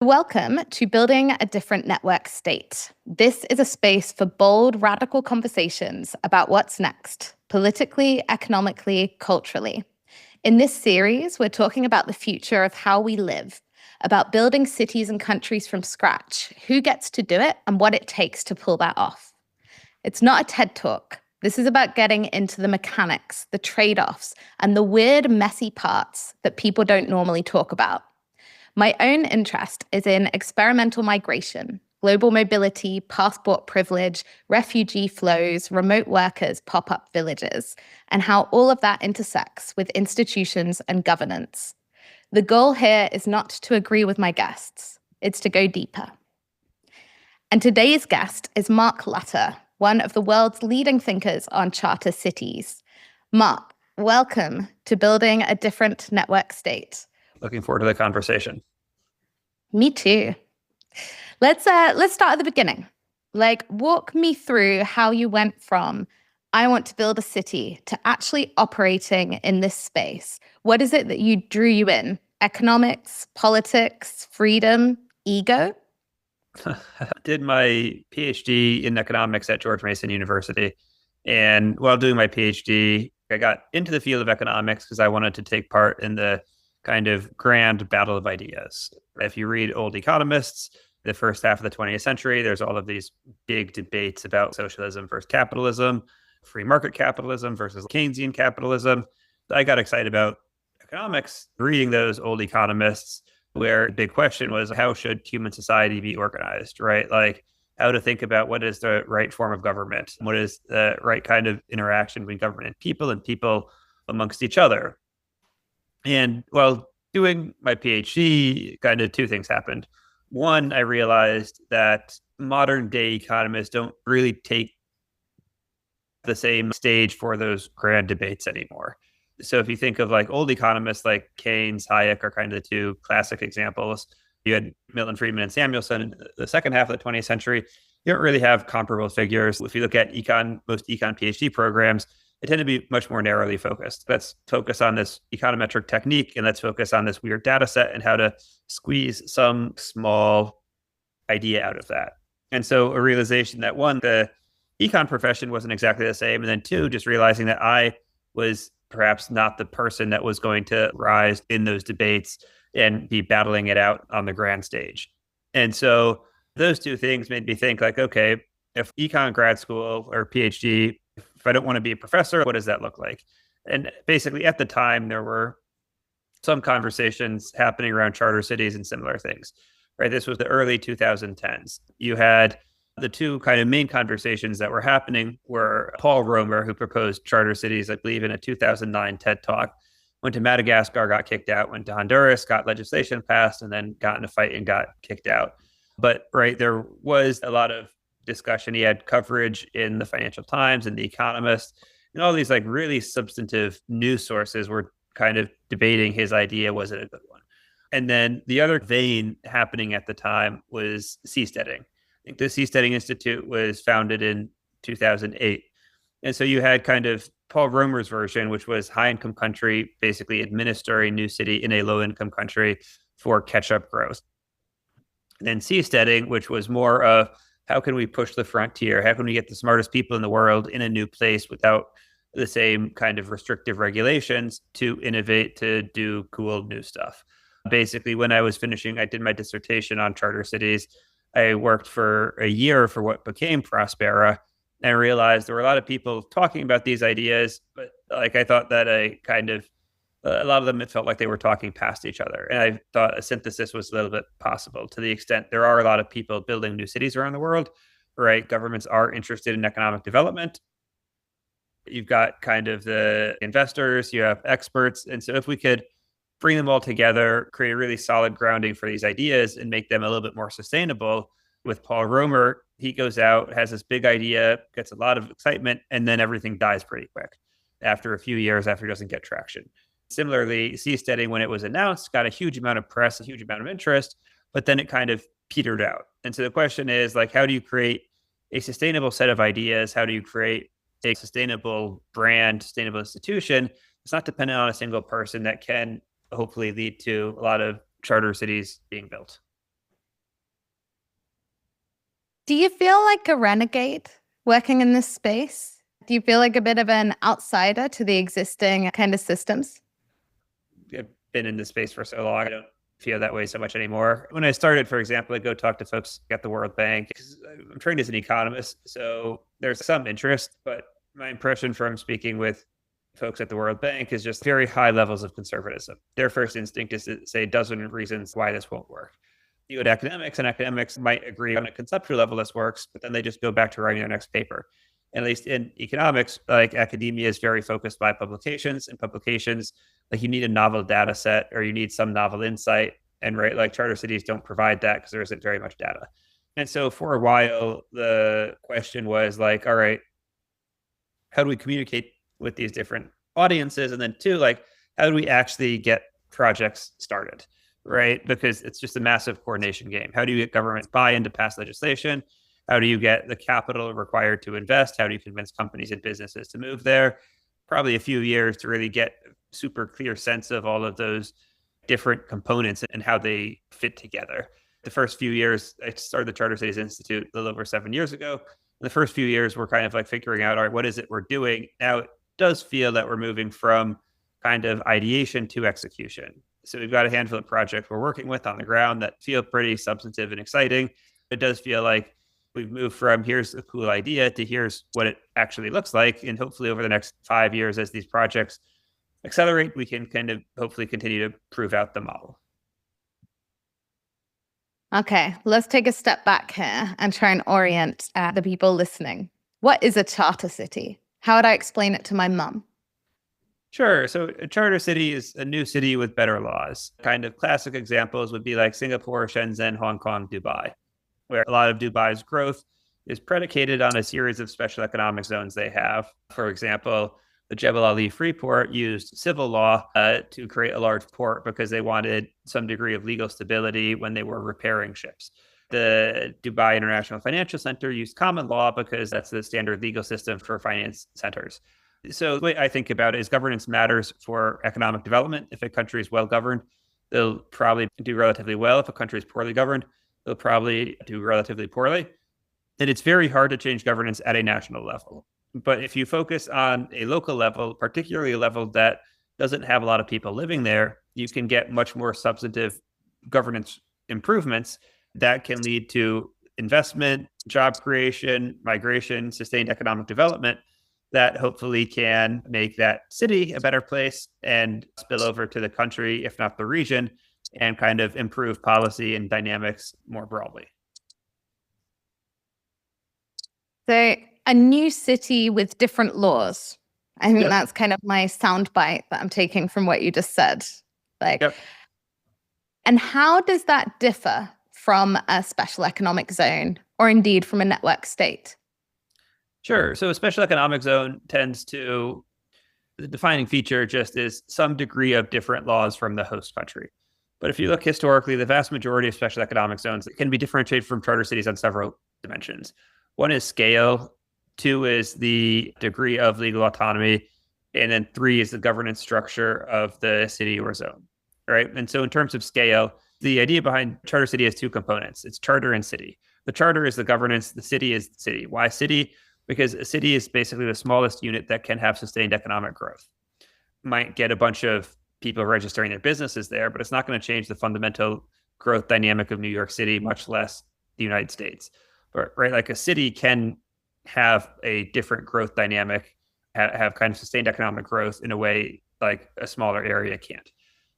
Welcome to Building a Different Network State. This is a space for bold, radical conversations about what's next, politically, economically, culturally. In this series, we're talking about the future of how we live, about building cities and countries from scratch, who gets to do it, and what it takes to pull that off. It's not a TED Talk. This is about getting into the mechanics, the trade-offs, and the weird, messy parts that people don't normally talk about. My own interest is in experimental migration, global mobility, passport privilege, refugee flows, remote workers, pop-up villages, and how all of that intersects with institutions and governance. The goal here is not to agree with my guests, it's to go deeper. And today's guest is Mark Lutter, one of the world's leading thinkers on charter cities. Mark, welcome to Building a Different Network State. Looking forward to the conversation. Me too. Let's start at the beginning. Walk me through how you went from I want to build a city to actually operating in this space. What is it that drew you in? Economics, politics, freedom, ego? I did my PhD in economics at George Mason University. And while doing my PhD, I got into the field of economics because I wanted to take part in the kind of grand battle of ideas. If you read old economists, the first half of the 20th century, there's all of these big debates about socialism versus capitalism, free market capitalism versus Keynesian capitalism. I got excited about economics, reading those old economists, where the big question was, how should human society be organized, right? Like how to think about what is the right form of government, what is the right kind of interaction between government and people amongst each other. And while doing my PhD, kind of two things happened. One, I realized that modern day economists don't really take the same stage for those grand debates anymore. So if you think of like old economists like Keynes, Hayek are kind of the two classic examples. You had Milton Friedman and Samuelson in the second half of the 20th century. You don't really have comparable figures. If you look at most econ PhD programs, they tend to be much more narrowly focused. Let's focus on this econometric technique and let's focus on this weird data set and how to squeeze some small idea out of that. And so a realization that one, the econ profession wasn't exactly the same. And then two, just realizing that I was perhaps not the person that was going to rise in those debates and be battling it out on the grand stage. And so those two things made me think like, okay, if econ grad school or PhD, if I don't want to be a professor, what does that look like? And basically at the time, there were some conversations happening around charter cities and similar things, right? This was the early 2010s. You had the two kind of main conversations that were happening were Paul Romer, who proposed charter cities, I believe, in a 2009 TED Talk, went to Madagascar, got kicked out, went to Honduras, got legislation passed, and then got in a fight and got kicked out. But, right, there was a lot of discussion. He had coverage in the Financial Times and The Economist, and all these like really substantive news sources were kind of debating his idea. Was it a good one? And then the other vein happening at the time was seasteading. I think the Seasteading Institute was founded in 2008. And so you had kind of Paul Romer's version, which was high-income country, basically administering new city in a low-income country for catch-up growth. And then seasteading, which was more of how can we push the frontier? How can we get the smartest people in the world in a new place without the same kind of restrictive regulations to innovate, to do cool new stuff? Basically, when I was finishing, I did my dissertation on charter cities. I worked for a year for what became Prospera, and I realized there were a lot of people talking about these ideas, but like I thought that a lot of them, it felt like they were talking past each other. And I thought a synthesis was a little bit possible to the extent there are a lot of people building new cities around the world, right? Governments are interested in economic development. You've got kind of the investors, you have experts. And so if we could bring them all together, create a really solid grounding for these ideas and make them a little bit more sustainable. With Paul Romer, he goes out, has this big idea, gets a lot of excitement, and then everything dies pretty quick after a few years after it doesn't get traction. Similarly, seasteading, when it was announced, got a huge amount of press, a huge amount of interest, but then it kind of petered out. And so the question is, like, how do you create a sustainable set of ideas? How do you create a sustainable brand, sustainable institution? It's not dependent on a single person that can hopefully lead to a lot of charter cities being built. Do you feel like a renegade working in this space? Do you feel like a bit of an outsider to the existing kind of systems? I've been in this space for so long. I don't feel that way so much anymore. When I started, for example, I'd go talk to folks at the World Bank because I'm trained as an economist. So there's some interest, but my impression from speaking with folks at the World Bank is just very high levels of conservatism. Their first instinct is to say a dozen reasons why this won't work. You go to academics, and academics might agree on a conceptual level this works, but then they just go back to writing their next paper. At least in economics, like academia is very focused by publications, and publications, like you need a novel data set or you need some novel insight. And right, like charter cities don't provide that because there isn't very much data. And so for a while, the question was like, all right, how do we communicate with these different audiences? And then two, like, how do we actually get projects started? Right? Because it's just a massive coordination game. How do you get government buy-in to pass legislation? How do you get the capital required to invest? How do you convince companies and businesses to move there? Probably a few years to really get super clear sense of all of those different components and how they fit together. The first few years, I started the Charter Cities Institute a little over 7 years ago. The first few years, we're kind of like figuring out, all right, what is it we're doing? Now it does feel that we're moving from kind of ideation to execution. So we've got a handful of projects we're working with on the ground that feel pretty substantive and exciting. It does feel like we've moved from here's a cool idea to here's what it actually looks like. And hopefully over the next 5 years, as these projects accelerate, we can kind of hopefully continue to prove out the model. Okay, let's take a step back here and try and orient the people listening. What is a charter city? How would I explain it to my mum? Sure. So a charter city is a new city with better laws. Kind of classic examples would be like Singapore, Shenzhen, Hong Kong, Dubai, where a lot of Dubai's growth is predicated on a series of special economic zones they have. For example, the Jebel Ali Freeport used civil law to create a large port because they wanted some degree of legal stability when they were repairing ships. The Dubai International Financial Center used common law because that's the standard legal system for finance centers. So the way I think about it is governance matters for economic development. If a country is well governed, they'll probably do relatively well. If a country is poorly governed, they'll probably do relatively poorly. And it's very hard to change governance at a national level. But if you focus on a local level, particularly a level that doesn't have a lot of people living there, you can get much more substantive governance improvements that can lead to investment, job creation, migration, sustained economic development that hopefully can make that city a better place and spill over to the country, if not the region, and kind of improve policy and dynamics more broadly. So a new city with different laws. I think that's kind of my soundbite that I'm taking from what you just said. And how does that differ from a special economic zone or indeed from a network state? Sure. So a special economic zone tends to, the defining feature just is some degree of different laws from the host country. But if you look historically, the vast majority of special economic zones can be differentiated from charter cities on several dimensions. One is scale, two is the degree of legal autonomy, and then three is the governance structure of the city or zone, right? And so in terms of scale, the idea behind charter city has two components. It's charter and city. The charter is the governance, the city is the city. Why city? Because a city is basically the smallest unit that can have sustained economic growth. Might get a bunch of people registering their businesses there, but it's not going to change the fundamental growth dynamic of New York City, much less the United States. But right, like a city can have a different growth dynamic, have kind of sustained economic growth in a way like a smaller area can't.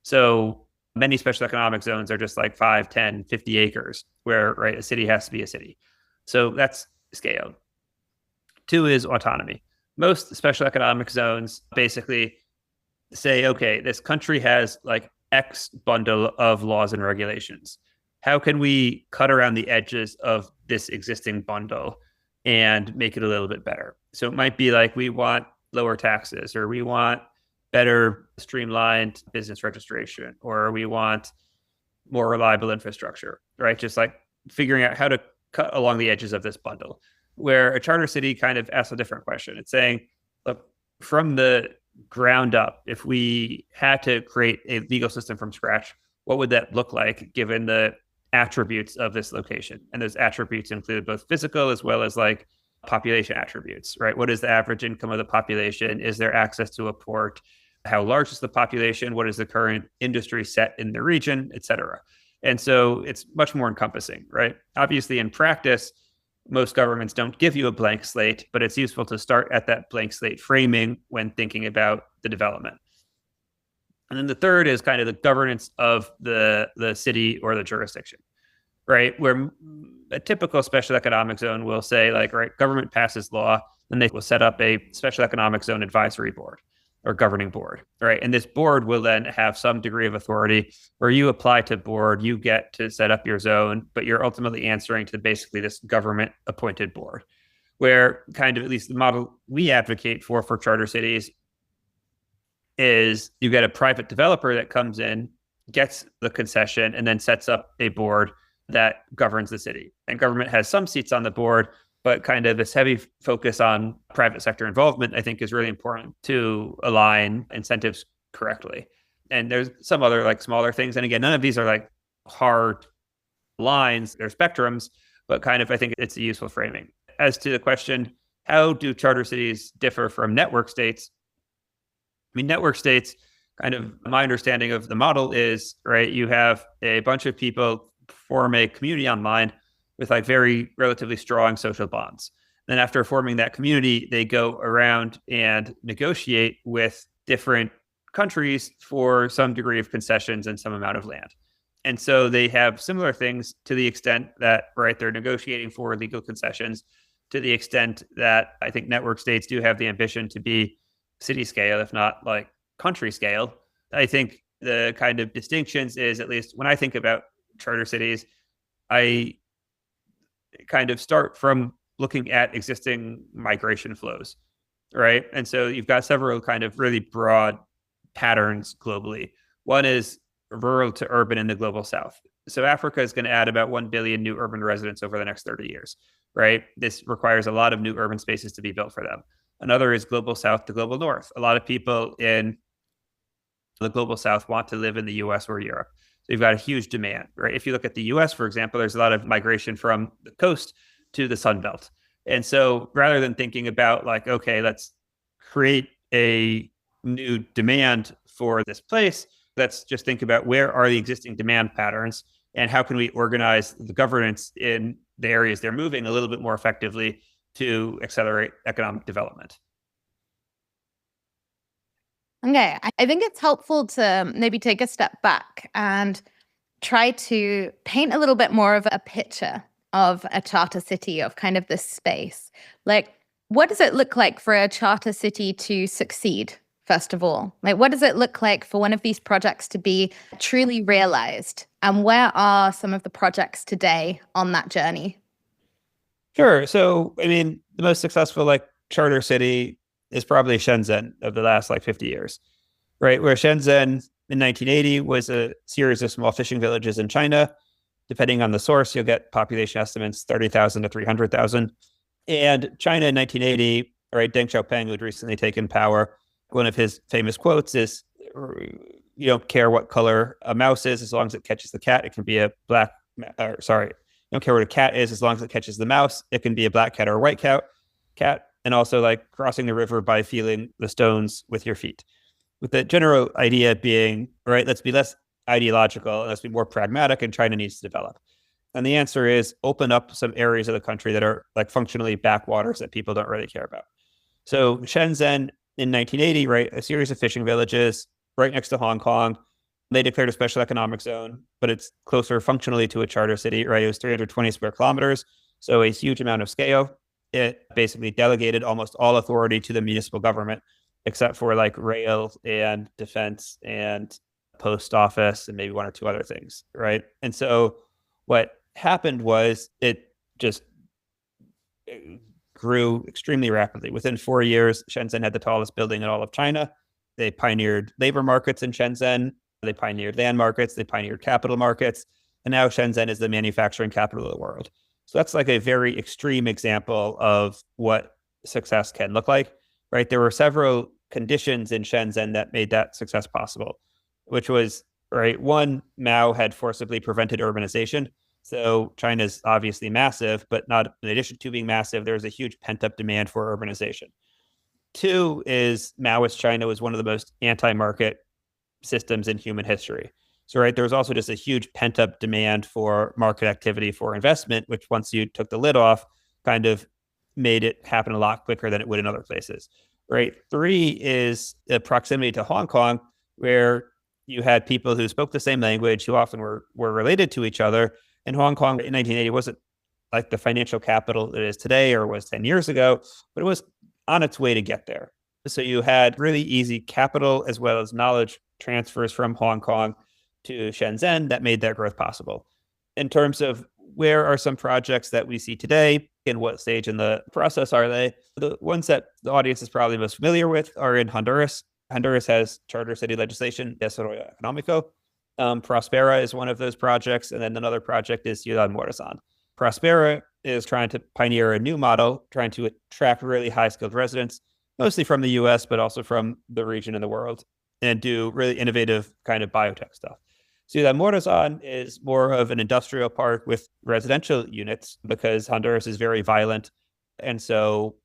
So many special economic zones are just like 5, 10, 50 acres where right a city has to be a city. So that's scale. Two is autonomy. Most special economic zones basically say, okay, this country has like X bundle of laws and regulations. How can we cut around the edges of this existing bundle and make it a little bit better? So it might be like we want lower taxes, or we want better streamlined business registration, or we want more reliable infrastructure, right? Just like figuring out how to cut along the edges of this bundle. Where a charter city kind of asks a different question. It's saying, look, from the ground up, if we had to create a legal system from scratch, what would that look like given the attributes of this location. And those attributes include both physical as well as like population attributes, right? What is the average income of the population? Is there access to a port? How large is the population? What is the current industry set in the region, et cetera? And so it's much more encompassing, right? Obviously, in practice, most governments don't give you a blank slate, but it's useful to start at that blank slate framing when thinking about the development. And then the third is kind of the governance of the city or the jurisdiction, right? Where a typical special economic zone will say, like, right, government passes law, then they will set up a special economic zone advisory board or governing board, right? And this board will then have some degree of authority where you apply to board, you get to set up your zone, but you're ultimately answering to basically this government appointed board, where kind of at least the model we advocate for charter cities is you get a private developer that comes in, gets the concession, and then sets up a board that governs the city. And government has some seats on the board, but kind of this heavy focus on private sector involvement, I think, is really important to align incentives correctly. And there's some other like smaller things. And again, none of these are like hard lines, they're spectrums, but kind of, I think it's a useful framing. As to the question, how do charter cities differ from network states? I mean, network states, kind of my understanding of the model is, right, you have a bunch of people form a community online with like very relatively strong social bonds. Then after forming that community, they go around and negotiate with different countries for some degree of concessions and some amount of land. And so they have similar things to the extent that, right, they're negotiating for legal concessions, to the extent that I think network states do have the ambition to be city scale, if not like country scale. I think the kind of distinctions is, at least when I think about charter cities, I kind of start from looking at existing migration flows, right? And so you've got several kind of really broad patterns globally. One is rural to urban in the global south. So Africa is going to add about 1 billion new urban residents over the next 30 years, right? This requires a lot of new urban spaces to be built for them. Another is global south to global north. A lot of people in the global south want to live in the US or Europe. So you've got a huge demand, right? If you look at the US, for example, there's a lot of migration from the coast to the Sun Belt. And so rather than thinking about like, okay, let's create a new demand for this place, let's just think about where are the existing demand patterns and how can we organize the governance in the areas they're moving a little bit more effectively to accelerate economic development. Okay, I think it's helpful to maybe take a step back and try to paint a little bit more of a picture of a charter city, of kind of this space. Like, what does it look like for a charter city to succeed, first of all? Like, what does it look like for one of these projects to be truly realized? And where are some of the projects today on that journey? Sure. So, I mean, the most successful like charter city is probably Shenzhen of the last like 50 years, right? Where Shenzhen in 1980 was a series of small fishing villages in China. Depending on the source, you'll get population estimates 30,000 to 300,000. And China in 1980, right? Deng Xiaoping, who had recently taken power, one of his famous quotes is, "You don't care what color a mouse is as long as it catches the cat. It can be a black, you don't care what a cat is as long as it catches the mouse. It can be a black cat or a white cat. And also like crossing the river by feeling the stones with your feet." With the general idea being, right, let's be less ideological and let's be more pragmatic, and China needs to develop. And the answer is open up some areas of the country that are like functionally backwaters that people don't really care about. So Shenzhen in 1980, right, a series of fishing villages right next to Hong Kong. They declared a special economic zone, but it's closer functionally to a charter city, right? It was 320 square kilometers, so a huge amount of scale. It basically delegated almost all authority to the municipal government, except for like rail and defense and post office and maybe one or two other things, right? And so what happened was it just grew extremely rapidly. Within 4 years, Shenzhen had the tallest building in all of China. They pioneered labor markets in Shenzhen. They pioneered land markets. They pioneered capital markets. And now Shenzhen is the manufacturing capital of the world. So that's like a very extreme example of what success can look like, right? There were several conditions in Shenzhen that made that success possible, which was, right, one, Mao had forcibly prevented urbanization. So China's obviously massive, but not in addition to being massive, there's a huge pent up demand for urbanization. Two is Maoist China was one of the most anti-market systems in human history. So, right, there was also just a huge pent up demand for market activity for investment, which once you took the lid off, kind of made it happen a lot quicker than it would in other places. Right. Three is the proximity to Hong Kong, where you had people who spoke the same language, who often were related to each other. And Hong Kong in 1980 wasn't like the financial capital it is today or was 10 years ago, but it was on its way to get there. So you had really easy capital as well as knowledge transfers from Hong Kong to Shenzhen that made that growth possible. In terms of where are some projects that we see today, in what stage in the process are they? The ones that the audience is probably most familiar with are in Honduras. Honduras has charter city legislation, Desarrollo Económico. Prospera is one of those projects, and then another project is Ciudad Morazan. Prospera is trying to pioneer a new model, trying to attract really high-skilled residents, mostly from the US, but also from the region and the world, and do really innovative kind of biotech stuff. Ciudad Morazan is more of an industrial park with residential units because Honduras is very violent. And so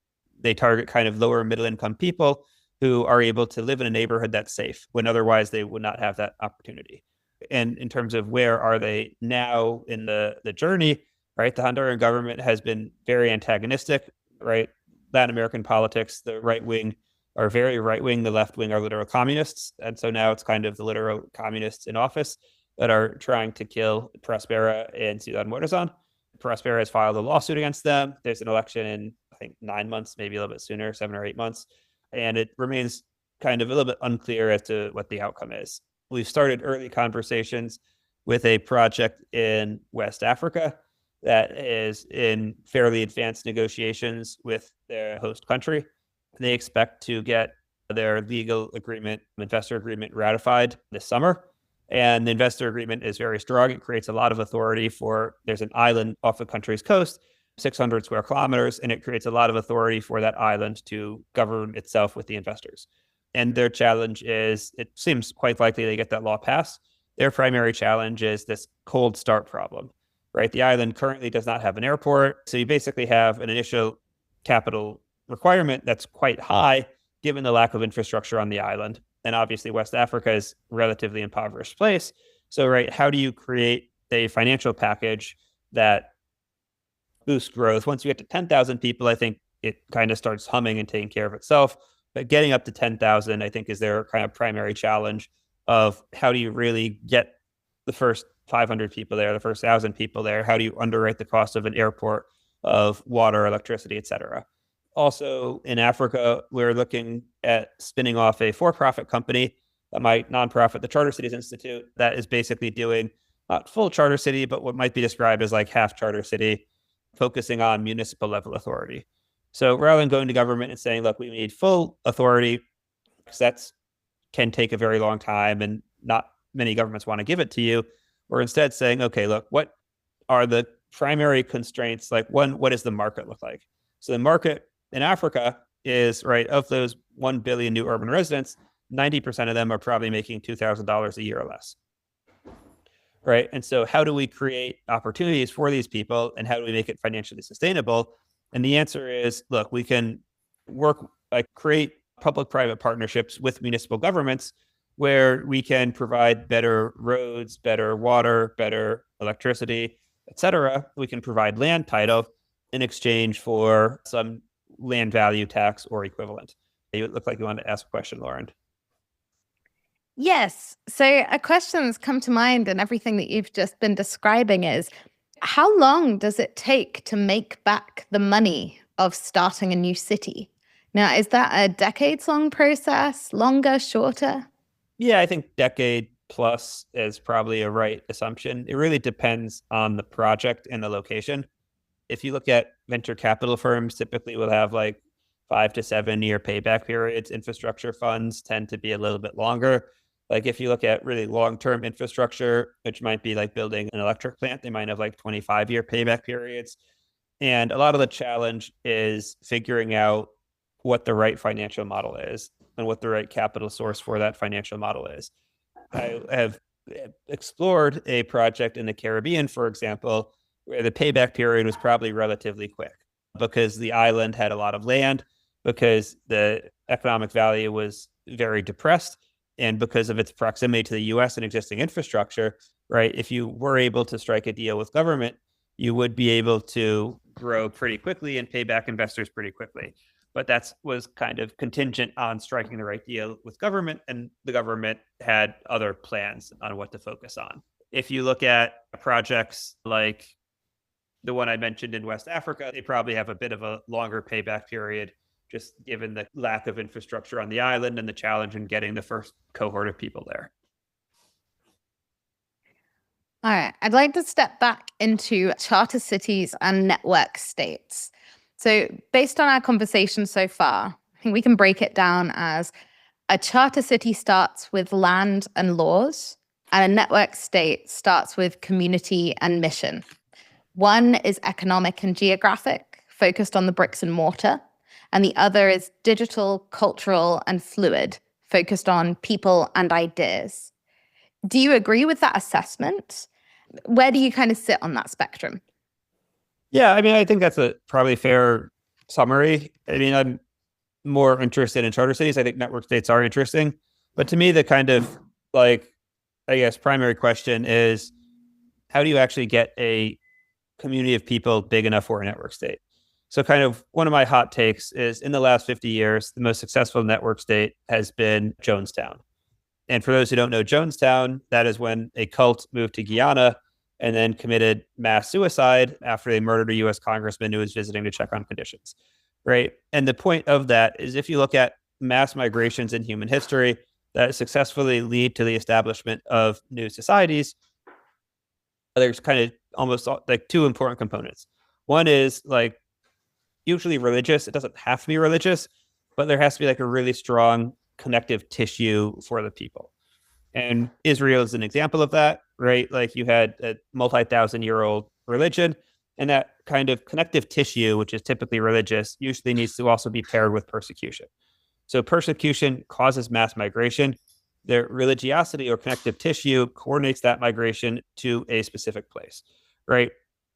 they target kind of lower middle income people who are able to live in a neighborhood that's safe when otherwise they would not have that opportunity. And in terms of where are they now in the journey, right? The Honduran government has been very antagonistic, right? Latin American politics, the right wing are very right wing, the left wing are literal communists. And so now it's kind of the literal communists in office that are trying to kill Prospera and Ciudad Morazan. Prospera has filed a lawsuit against them. There's an election in, I think, 9 months, maybe a little bit sooner, 7 or 8 months. And it remains kind of a little bit unclear as to what the outcome is. We've started early conversations with a project in West Africa that is in fairly advanced negotiations with their host country. They expect to get their legal agreement, investor agreement ratified this summer. And the investor agreement is very strong. It creates a lot of authority there's an island off the country's coast, 600 square kilometers, and it creates a lot of authority for that island to govern itself with the investors. And their challenge is, it seems quite likely they get that law passed. Their primary challenge is this cold start problem, right? The island currently does not have an airport. So you basically have an initial capital requirement that's quite high given the lack of infrastructure on the island. And obviously West Africa is a relatively impoverished place. So, right, how do you create a financial package that boosts growth? Once you get to 10,000 people, I think it kind of starts humming and taking care of itself. But getting up to 10,000, I think, is their kind of primary challenge of how do you really get the first 500 people there, the first 1,000 people there? How do you underwrite the cost of an airport, of water, electricity, et cetera? Also in Africa, we're looking at spinning off a for-profit company, my nonprofit, the Charter Cities Institute, that is basically doing not full charter city, but what might be described as like half charter city, focusing on municipal level authority. So rather than going to government and saying, look, we need full authority, because that can take a very long time and not many governments want to give it to you, we're instead saying, okay, look, what are the primary constraints? Like, one, what does the market look like? So the market in Africa is, right, of those 1 billion new urban residents, 90% of them are probably making $2,000 a year or less. Right. And so how do we create opportunities for these people and how do we make it financially sustainable? And the answer is, look, we can create public-private partnerships with municipal governments where we can provide better roads, better water, better electricity, et cetera. We can provide land title in exchange for some land value tax or equivalent. You look like you wanted to ask a question, Lauren. Yes. So a question that's come to mind and everything that you've just been describing is, how long does it take to make back the money of starting a new city? Now, is that a decades-long process, longer, shorter? Yeah, I think decade plus is probably a right assumption. It really depends on the project and the location. If you look at venture capital firms, typically will have like 5 to 7 year payback periods. Infrastructure funds tend to be a little bit longer. Like if you look at really long-term infrastructure, which might be like building an electric plant, they might have like 25-year payback periods. And a lot of the challenge is figuring out what the right financial model is and what the right capital source for that financial model is. I have explored a project in the Caribbean, for example, where the payback period was probably relatively quick because the island had a lot of land, because the economic value was very depressed, and because of its proximity to the US and existing infrastructure, right? If you were able to strike a deal with government, you would be able to grow pretty quickly and pay back investors pretty quickly. But that was kind of contingent on striking the right deal with government, and the government had other plans on what to focus on. If you look at projects like the one I mentioned in West Africa, they probably have a bit of a longer payback period, just given the lack of infrastructure on the island and the challenge in getting the first cohort of people there. All right, I'd like to step back into charter cities and network states. So, based on our conversation so far, I think we can break it down as a charter city starts with land and laws, and a network state starts with community and mission. One is economic and geographic, focused on the bricks and mortar, and the other is digital, cultural, and fluid, focused on people and ideas. Do you agree with that assessment? Where do you kind of sit on that spectrum? Yeah, I mean, I think that's a probably fair summary. I mean, I'm more interested in charter cities. I think network states are interesting. But to me, the kind of like, I guess, primary question is how do you actually get a community of people big enough for a network state? So kind of one of my hot takes is in the last 50 years, the most successful network state has been Jonestown. And for those who don't know Jonestown, that is when a cult moved to Guyana and then committed mass suicide after they murdered a US congressman who was visiting to check on conditions, right? And the point of that is if you look at mass migrations in human history that successfully lead to the establishment of new societies, there's kind of almost like two important components. One is like usually religious. It doesn't have to be religious, but there has to be like a really strong connective tissue for the people. And Israel is an example of that, right? Like you had a multi-thousand-year-old religion, and that kind of connective tissue, which is typically religious, usually needs to also be paired with persecution. So persecution causes mass migration. Their religiosity or connective tissue coordinates that migration to a specific place, right?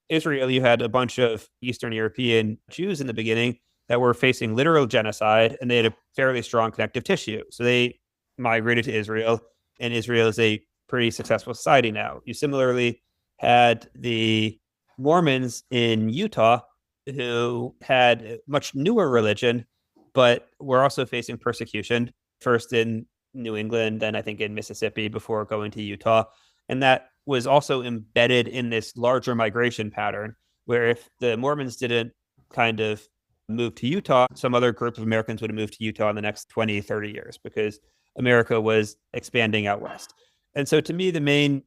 Israel, you had a bunch of Eastern European Jews in the beginning that were facing literal genocide, and they had a fairly strong connective tissue. So they migrated to Israel, and Israel is a pretty successful society now. You similarly had the Mormons in Utah who had a much newer religion, but were also facing persecution, first in New England, then I think in Mississippi before going to Utah. And that was also embedded in this larger migration pattern where if the Mormons didn't kind of move to Utah, some other group of Americans would have moved to Utah in the next 20, 30 years because America was expanding out west. And so to me, the main,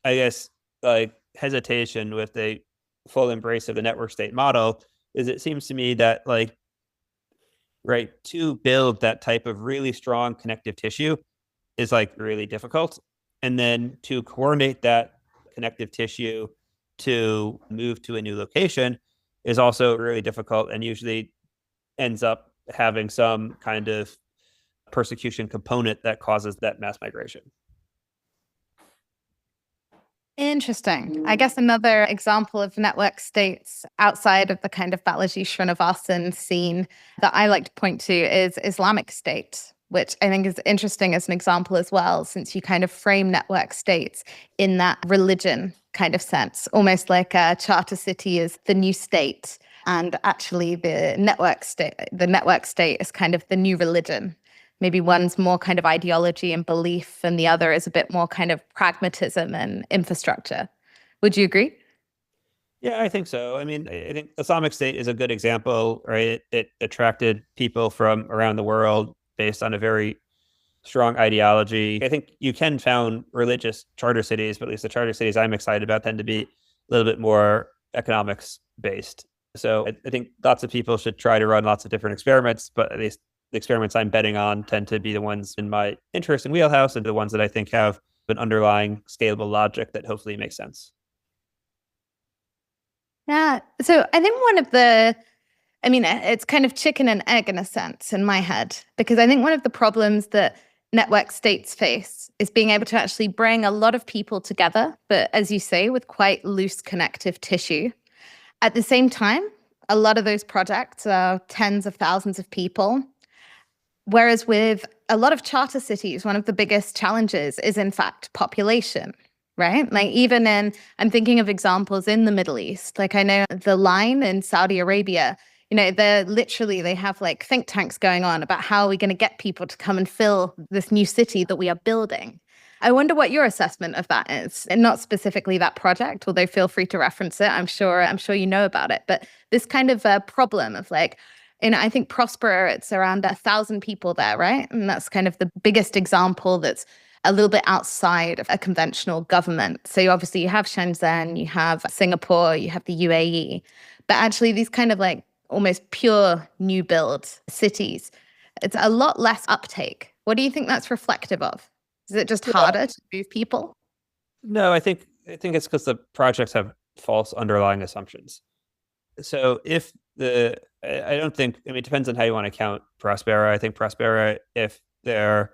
I guess, like hesitation with the full embrace of the network state model is it seems to me that like, right, to build that type of really strong connective tissue is like really difficult. And then to coordinate that connective tissue to move to a new location is also really difficult and usually ends up having some kind of persecution component that causes that mass migration. Interesting. I guess another example of network states outside of the kind of Balaji Srinivasan scene that I like to point to is Islamic State, which I think is interesting as an example as well, since you kind of frame network states in that religion kind of sense, almost like a charter city is the new state. And actually the network state is kind of the new religion. Maybe one's more kind of ideology and belief, and the other is a bit more kind of pragmatism and infrastructure. Would you agree? Yeah, I think so. I mean, I think Islamic State is a good example, right? It attracted people from around the world based on a very strong ideology. I think you can found religious charter cities, but at least the charter cities I'm excited about tend to be a little bit more economics based. So I think lots of people should try to run lots of different experiments, but at least the experiments I'm betting on tend to be the ones in my interest and wheelhouse and the ones that I think have an underlying scalable logic that hopefully makes sense. Yeah. So I think it's kind of chicken and egg in a sense in my head, because I think one of the problems that network states face is being able to actually bring a lot of people together, but as you say, with quite loose connective tissue. At the same time, a lot of those projects are tens of thousands of people. Whereas with a lot of charter cities, one of the biggest challenges is, in fact, population, right? Like, even in, I'm thinking of examples in the Middle East. Like, I know the Line in Saudi Arabia, they have like think tanks going on about how are we going to get people to come and fill this new city that we are building. I wonder what your assessment of that is, and not specifically that project, although feel free to reference it. I'm sure you know about it, but this kind of problem of like, I think Prospera, it's around 1,000 people there, right? And that's kind of the biggest example that's a little bit outside of a conventional government. So you have Shenzhen, you have Singapore, you have the UAE, but actually these kind of like almost pure new build cities, it's a lot less uptake. What do you think that's reflective of? Is it just harder to move people? No, I think it's because the projects have false underlying assumptions. So if I don't think, I mean, it depends on how you want to count Prospera. I think Prospera, if they're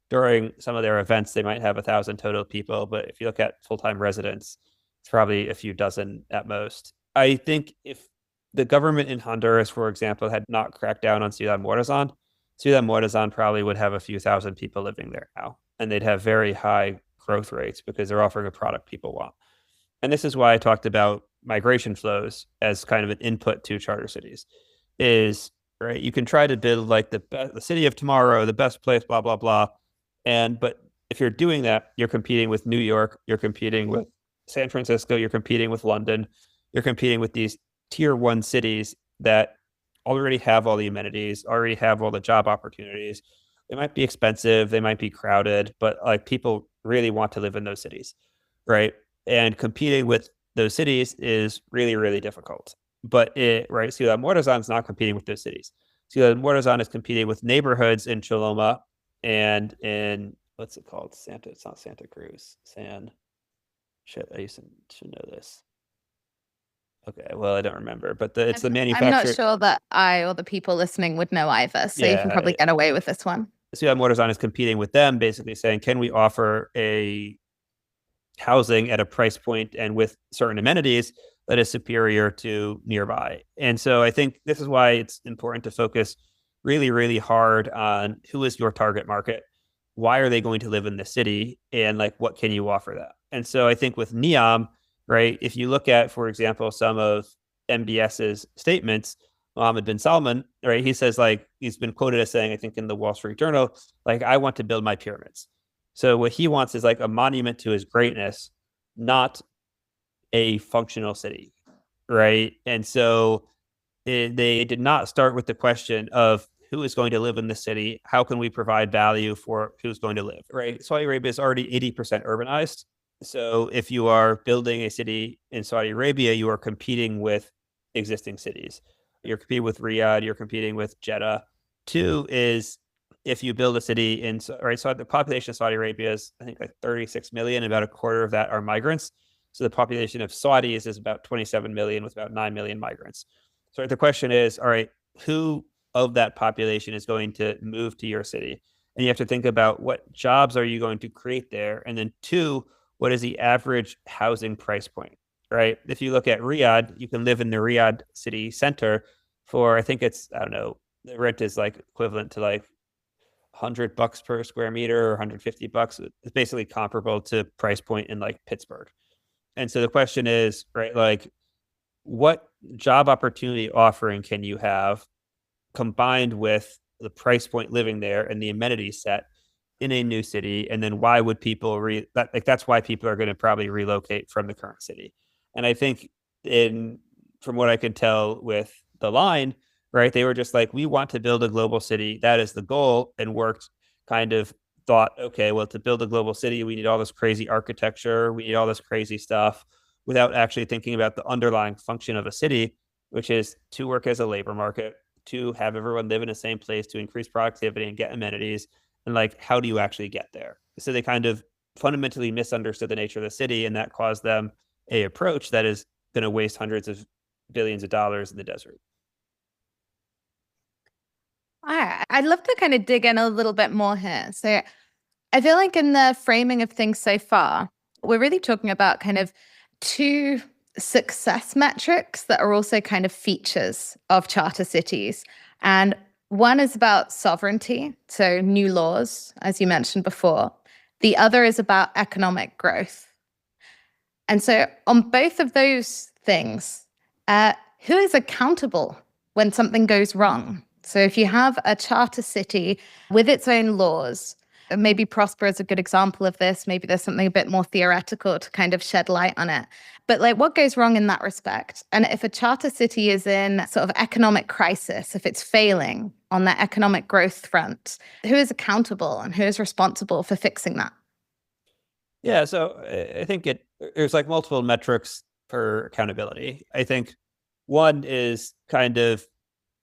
during some of their events, they might have 1,000 total people. But if you look at full-time residents, it's probably a few dozen at most. I think if the government in Honduras, for example, had not cracked down on Ciudad Morazan probably would have a few thousand people living there now. And they'd have very high growth rates because they're offering a product people want. And this is why I talked about migration flows as kind of an input to charter cities. Is right, you can try to build like the city of tomorrow, the best place, blah blah blah, but if you're doing that, you're competing with New York, you're competing with San Francisco, you're competing with London, you're competing with these tier one cities that already have all the amenities, already have all the job opportunities. They might be expensive, they might be crowded, but like people really want to live in those cities, right? And competing with those cities is really, really difficult. But right, Ciudad Morazan is not competing with those cities. Ciudad Morazan is competing with neighborhoods in Choloma and in, what's it called? It's not Santa Cruz. I should know this. Okay, well, I don't remember, but it's the manufacturer. I'm not sure that I or the people listening would know either, so you can probably get away with this one. Ciudad Morazan is competing with them, basically saying, can we offer a housing at a price point and with certain amenities that is superior to nearby? And so I think this is why it's important to focus really, really hard on who is your target market, why are they going to live in the city, and like what can you offer them? And so I think with NEOM, right, if you look at, for example, some of MBS's statements, Mohammed bin Salman, right, he says, like, he's been quoted as saying, I think in the Wall Street Journal, like, I want to build my pyramids. So what he wants is like a monument to his greatness, not a functional city, right? And so they did not start with the question of who is going to live in the city, how can we provide value for who's going to live, right? Saudi Arabia is already 80% urbanized. So if you are building a city in Saudi Arabia, you are competing with existing cities. You're competing with Riyadh, you're competing with Jeddah. Two is if you build a city in, right, so the population of Saudi Arabia is, I think, like 36 million, about a quarter of that are migrants. So the population of Saudis is about 27 million with about 9 million migrants. So the question is, all right, who of that population is going to move to your city? And you have to think about what jobs are you going to create there? And then two, what is the average housing price point, right? If you look at Riyadh, you can live in the Riyadh city center for, I think it's, I don't know, the rent is like equivalent to like $100 per square meter or $150. It's basically comparable to price point in like Pittsburgh. And so the question is, right, like, what job opportunity offering can you have combined with the price point living there and the amenity set in a new city? And then why would people that's why people are going to probably relocate from the current city. And I think from what I can tell with the Line, right, they were just like, we want to build a global city. That is the goal. And thought, okay, well, to build a global city, we need all this crazy architecture. We need all this crazy stuff without actually thinking about the underlying function of a city, which is to work as a labor market, to have everyone live in the same place, to increase productivity and get amenities. And like, how do you actually get there? So they kind of fundamentally misunderstood the nature of the city, and that caused them a approach that is going to waste hundreds of billions of dollars in the desert. I'd love to kind of dig in a little bit more here. So I feel like in the framing of things so far, we're really talking about kind of two success metrics that are also kind of features of charter cities. And one is about sovereignty, so new laws, as you mentioned before. The other is about economic growth. And so, on both of those things, who is accountable when something goes wrong? So, if you have a charter city with its own laws, maybe Prosper is a good example of this. Maybe there's something a bit more theoretical to kind of shed light on it. But like, what goes wrong in that respect? And if a charter city is in sort of economic crisis, if it's failing on that economic growth front, who is accountable and who is responsible for fixing that? Yeah, so I think there's like multiple metrics for accountability. I think one is kind of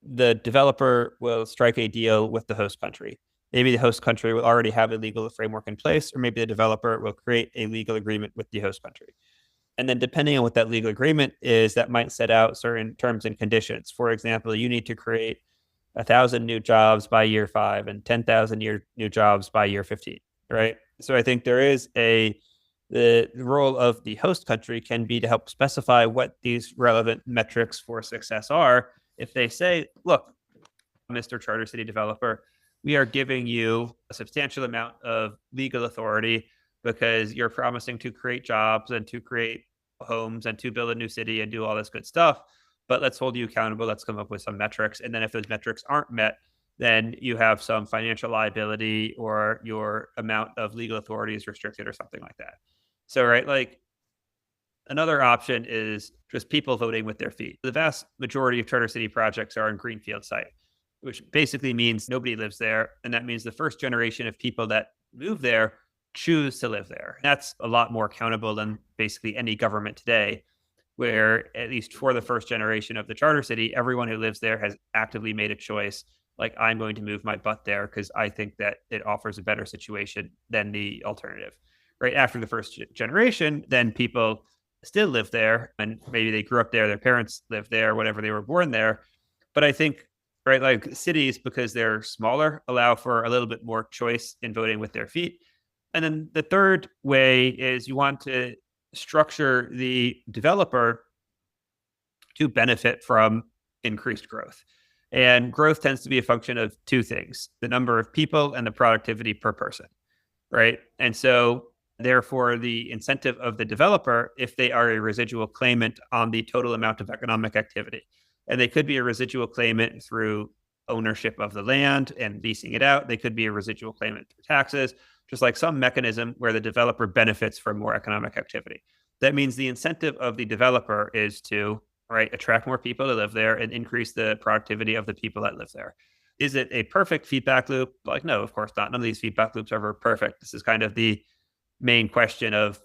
the developer will strike a deal with the host country. Maybe the host country will already have a legal framework in place, or maybe the developer will create a legal agreement with the host country. And then depending on what that legal agreement is, that might set out certain terms and conditions. For example, you need to create 1,000 new jobs by year 5 and 10,000 new jobs by year 15, right? So I think there is the role of the host country can be to help specify what these relevant metrics for success are. If they say, look, Mr. Charter City developer, we are giving you a substantial amount of legal authority because you're promising to create jobs and to create homes and to build a new city and do all this good stuff. But let's hold you accountable. Let's come up with some metrics. And then if those metrics aren't met, then you have some financial liability or your amount of legal authority is restricted or something like that. So, right, like another option is just people voting with their feet. The vast majority of charter city projects are on greenfield site, which basically means nobody lives there. And that means the first generation of people that move there choose to live there. That's a lot more accountable than basically any government today, where at least for the first generation of the charter city, everyone who lives there has actively made a choice. Like, I'm going to move my butt there because I think that it offers a better situation than the alternative. Right after the first generation, then people still live there and maybe they grew up there, their parents lived there, whatever, they were born there. But I think, right, like cities, because they're smaller, allow for a little bit more choice in voting with their feet. And then the third way is you want to structure the developer to benefit from increased growth. And growth tends to be a function of two things: the number of people and the productivity per person, right? And so therefore, the incentive of the developer, if they are a residual claimant on the total amount of economic activity, and they could be a residual claimant through ownership of the land and leasing it out. They could be a residual claimant through taxes, just like some mechanism where the developer benefits from more economic activity. That means the incentive of the developer is to, right, attract more people to live there and increase the productivity of the people that live there. Is it a perfect feedback loop? Like, no, of course not. None of these feedback loops are ever perfect. This is kind of the main question of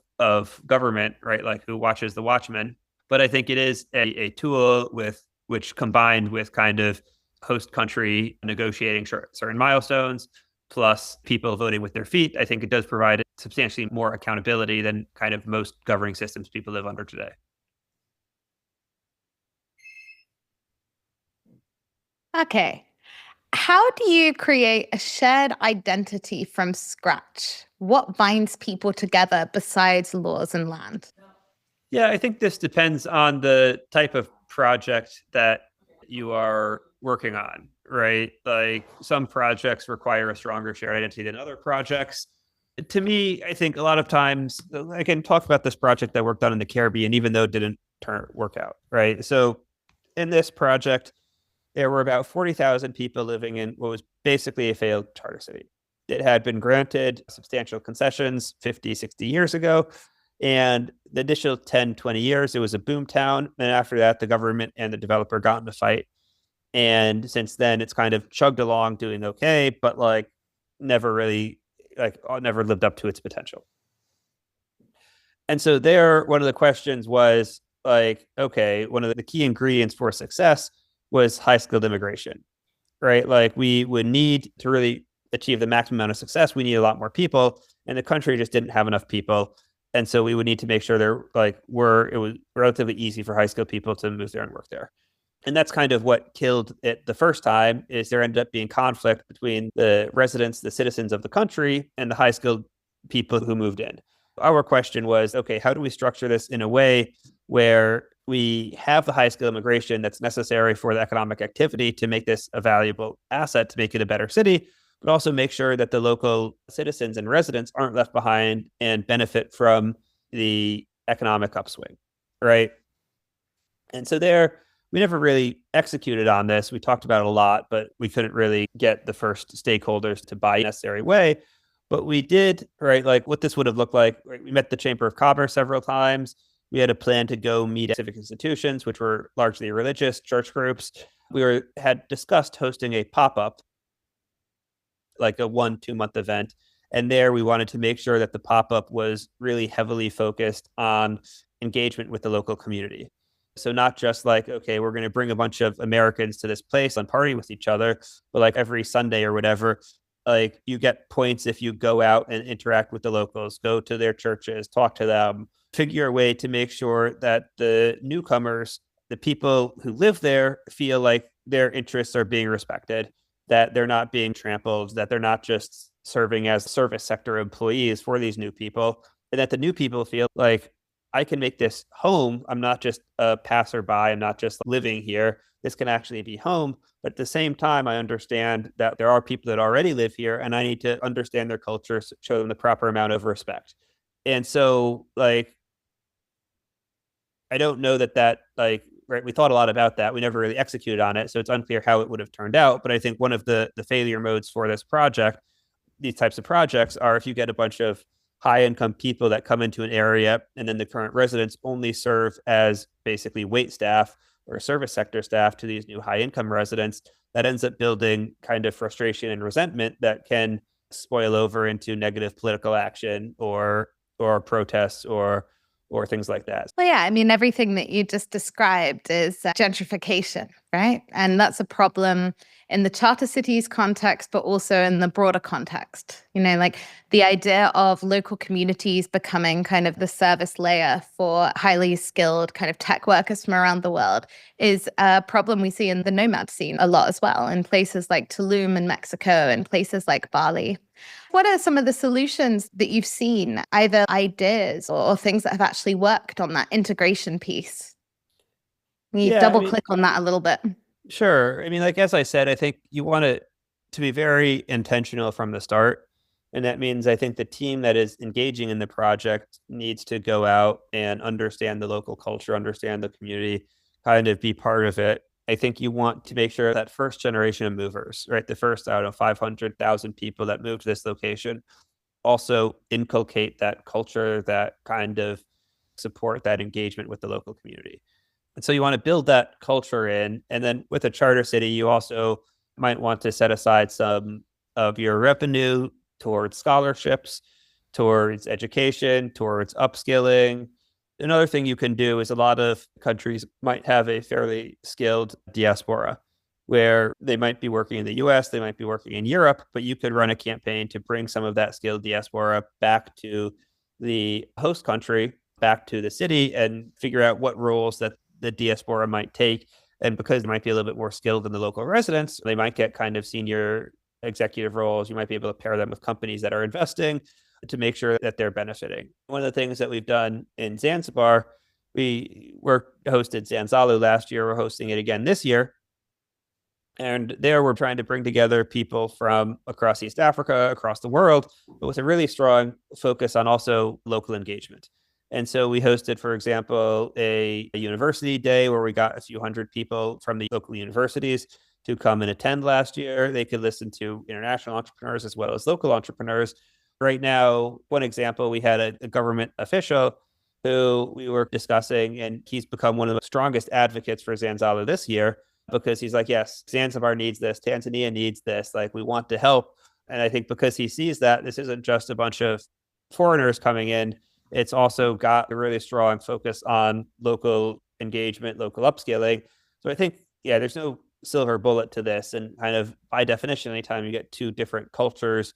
government, right? Like, who watches the watchmen? But I think it is a tool with which, combined with kind of host country negotiating certain milestones, plus people voting with their feet, I think it does provide substantially more accountability than kind of most governing systems people live under today. Okay. How do you create a shared identity from scratch? What binds people together besides laws and land? Yeah, I think this depends on the type of project that you are working on, right? Like, some projects require a stronger shared identity than other projects. To me, I think a lot of times, I can talk about this project that worked on in the Caribbean, even though it didn't work out, right? So in this project, there were about 40,000 people living in what was basically a failed charter city. It had been granted substantial concessions 50, 60 years ago. And the initial 10, 20 years, it was a boom town. And after that, the government and the developer got in a fight. And since then, it's kind of chugged along doing okay, but like never really, like never lived up to its potential. And so there, one of the questions was like, okay, one of the key ingredients for success was high skilled immigration, right? Like, we would need to really achieve the maximum amount of success. We need a lot more people, and the country just didn't have enough people. And so we would need to make sure it was relatively easy for high skilled people to move there and work there. And that's kind of what killed it the first time, is there ended up being conflict between the residents, the citizens of the country, and the high skilled people who moved in. Our question was, okay, how do we structure this in a way where we have the high skill immigration that's necessary for the economic activity to make this a valuable asset, to make it a better city, but also make sure that the local citizens and residents aren't left behind and benefit from the economic upswing, right? And so there, we never really executed on this. We talked about it a lot, but we couldn't really get the first stakeholders to buy in a necessary way. But we did, right? Like what this would have looked like. Right? We met the Chamber of Commerce several times. We had a plan to go meet at civic institutions, which were largely religious church groups. Had discussed hosting a pop-up, like a 1-2 month event. And there we wanted to make sure that the pop-up was really heavily focused on engagement with the local community. So not just like, okay, we're going to bring a bunch of Americans to this place and party with each other, but like every Sunday or whatever, like you get points if you go out and interact with the locals, go to their churches, talk to them, figure a way to make sure that the newcomers, the people who live there, feel like their interests are being respected, that they're not being trampled, that they're not just serving as service sector employees for these new people, and that the new people feel like, I can make this home. I'm not just a passerby. I'm not just living here. This can actually be home. But at the same time, I understand that there are people that already live here, and I need to understand their culture, show them the proper amount of respect. And so, like, I don't know that like, right, we thought a lot about that. We never really executed on it. So it's unclear how it would have turned out. But I think one of the failure modes for this project, these types of projects, are if you get a bunch of high income people that come into an area and then the current residents only serve as basically wait staff or service sector staff to these new high income residents, that ends up building kind of frustration and resentment that can spoil over into negative political action or protests or things like that. Well, yeah, I mean, everything that you just described is gentrification, right? And that's a problem in the charter cities context, but also in the broader context. You know, like the idea of local communities becoming kind of the service layer for highly skilled kind of tech workers from around the world is a problem we see in the nomad scene a lot as well, in places like Tulum in Mexico and places like Bali. What are some of the solutions that you've seen, either ideas or things that have actually worked on that integration piece? Can you Yeah, I double mean, click on that a little bit? sure. I mean, like as I said, I think you want it to be very intentional from the start. And that means I think the team that is engaging in the project needs to go out and understand the local culture, understand the community, kind of be part of it. I think you want to make sure that first generation of movers, right? The first out of 500,000 people that move to this location also inculcate that culture, that kind of support, that engagement with the local community. And so you want to build that culture in. And then with a charter city, you also might want to set aside some of your revenue towards scholarships, towards education, towards upskilling. Another thing you can do is a lot of countries might have a fairly skilled diaspora where they might be working in the US, they might be working in Europe, but you could run a campaign to bring some of that skilled diaspora back to the host country, back to the city, and figure out what roles that the diaspora might take. And because they might be a little bit more skilled than the local residents, they might get kind of senior executive roles. You might be able to pair them with companies that are investing to make sure that they're benefiting. One of the things that we've done in Zanzibar, we hosted Zanzalu last year. We're hosting it again this year. And there we're trying to bring together people from across East Africa, across the world, but with a really strong focus on also local engagement. And so we hosted, for example, a university day where we got a few hundred people from the local universities to come and attend last year. They could listen to international entrepreneurs as well as local entrepreneurs. Right now, one example, we had a government official who we were discussing, and he's become one of the strongest advocates for Zanzibar this year because he's like, yes, Zanzibar needs this, Tanzania needs this, like we want to help. And I think because he sees that this isn't just a bunch of foreigners coming in, it's also got a really strong focus on local engagement, local upskilling. So I think, yeah, there's no silver bullet to this. And kind of by definition, anytime you get two different cultures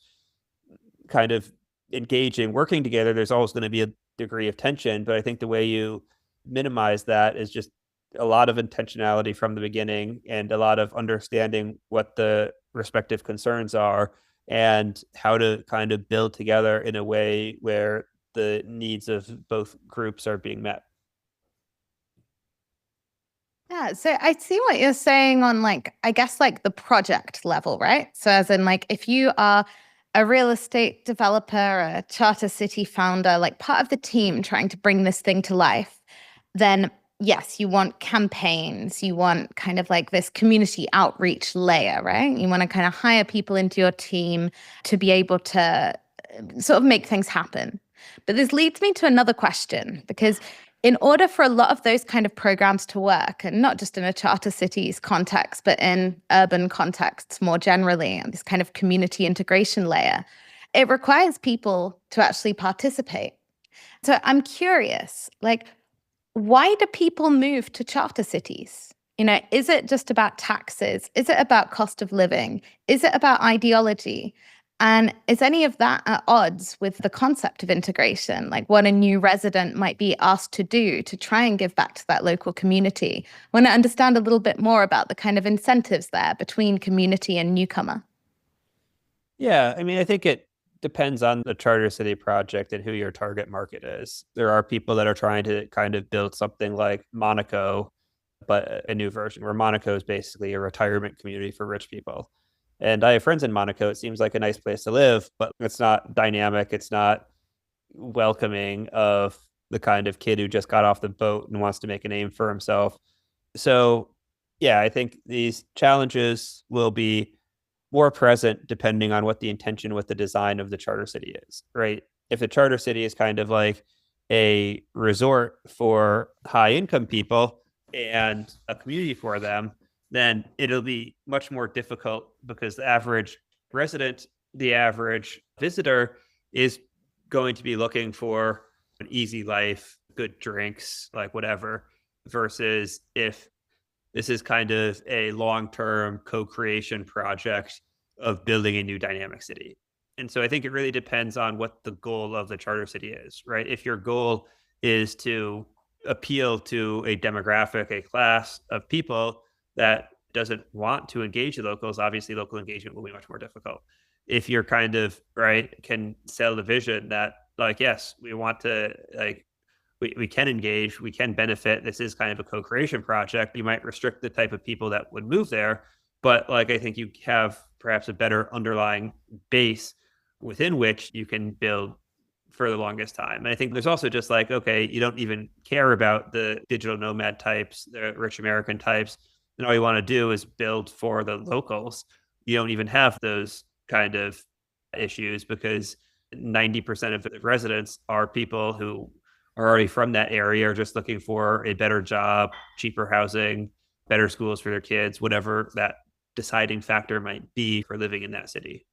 kind of engaging, working together, there's always going to be a degree of tension. But I think the way you minimize that is just a lot of intentionality from the beginning and a lot of understanding what the respective concerns are and how to kind of build together in a way where the needs of both groups are being met. Yeah, so I see what you're saying on like, I guess like the project level, right? So as in like if you are a real estate developer, a charter city founder, like part of the team trying to bring this thing to life, then yes, you want campaigns, you want kind of like this community outreach layer, right? You want to kind of hire people into your team to be able to sort of make things happen. But this leads me to another question because in order for a lot of those kind of programs to work, and not just in a charter cities context, but in urban contexts more generally, and this kind of community integration layer, it requires people to actually participate. So I'm curious, like, why do people move to charter cities? Is it just about taxes? Is it about cost of living? Is it about ideology? And is any of that at odds with the concept of integration, like what a new resident might be asked to do to try and give back to that local community? I want to understand a little bit more about the kind of incentives there between community and newcomer. Yeah, I mean, I think it depends on the charter city project and who your target market is. There are people that are trying to kind of build something like Monaco, but a new version where Monaco is basically a retirement community for rich people. And I have friends in Monaco. It seems like a nice place to live, but it's not dynamic. It's not welcoming of the kind of kid who just got off the boat and wants to make a name for himself. So, yeah, I think these challenges will be more present depending on what the intention with the design of the charter city is, right? If the charter city is kind of like a resort for high income people and a community for them, then it'll be much more difficult because the average resident, the average visitor is going to be looking for an easy life, good drinks, like whatever, versus if this is kind of a long-term co-creation project of building a new dynamic city. And so I think it really depends on what the goal of the charter city is, right? If your goal is to appeal to a demographic, a class of people that doesn't want to engage the locals, obviously local engagement will be much more difficult. If you're kind of right, can sell the vision that like, yes, we want to like we can engage, we can benefit. This is kind of a co-creation project. You might restrict the type of people that would move there, but like I think you have perhaps a better underlying base within which you can build for the longest time. And I think there's also just like, okay, you don't even care about the digital nomad types, the rich American types. And all you want to do is build for the locals. You don't even have those kind of issues because 90% of the residents are people who are already from that area or just looking for a better job, cheaper housing, better schools for their kids, whatever that deciding factor might be for living in that city.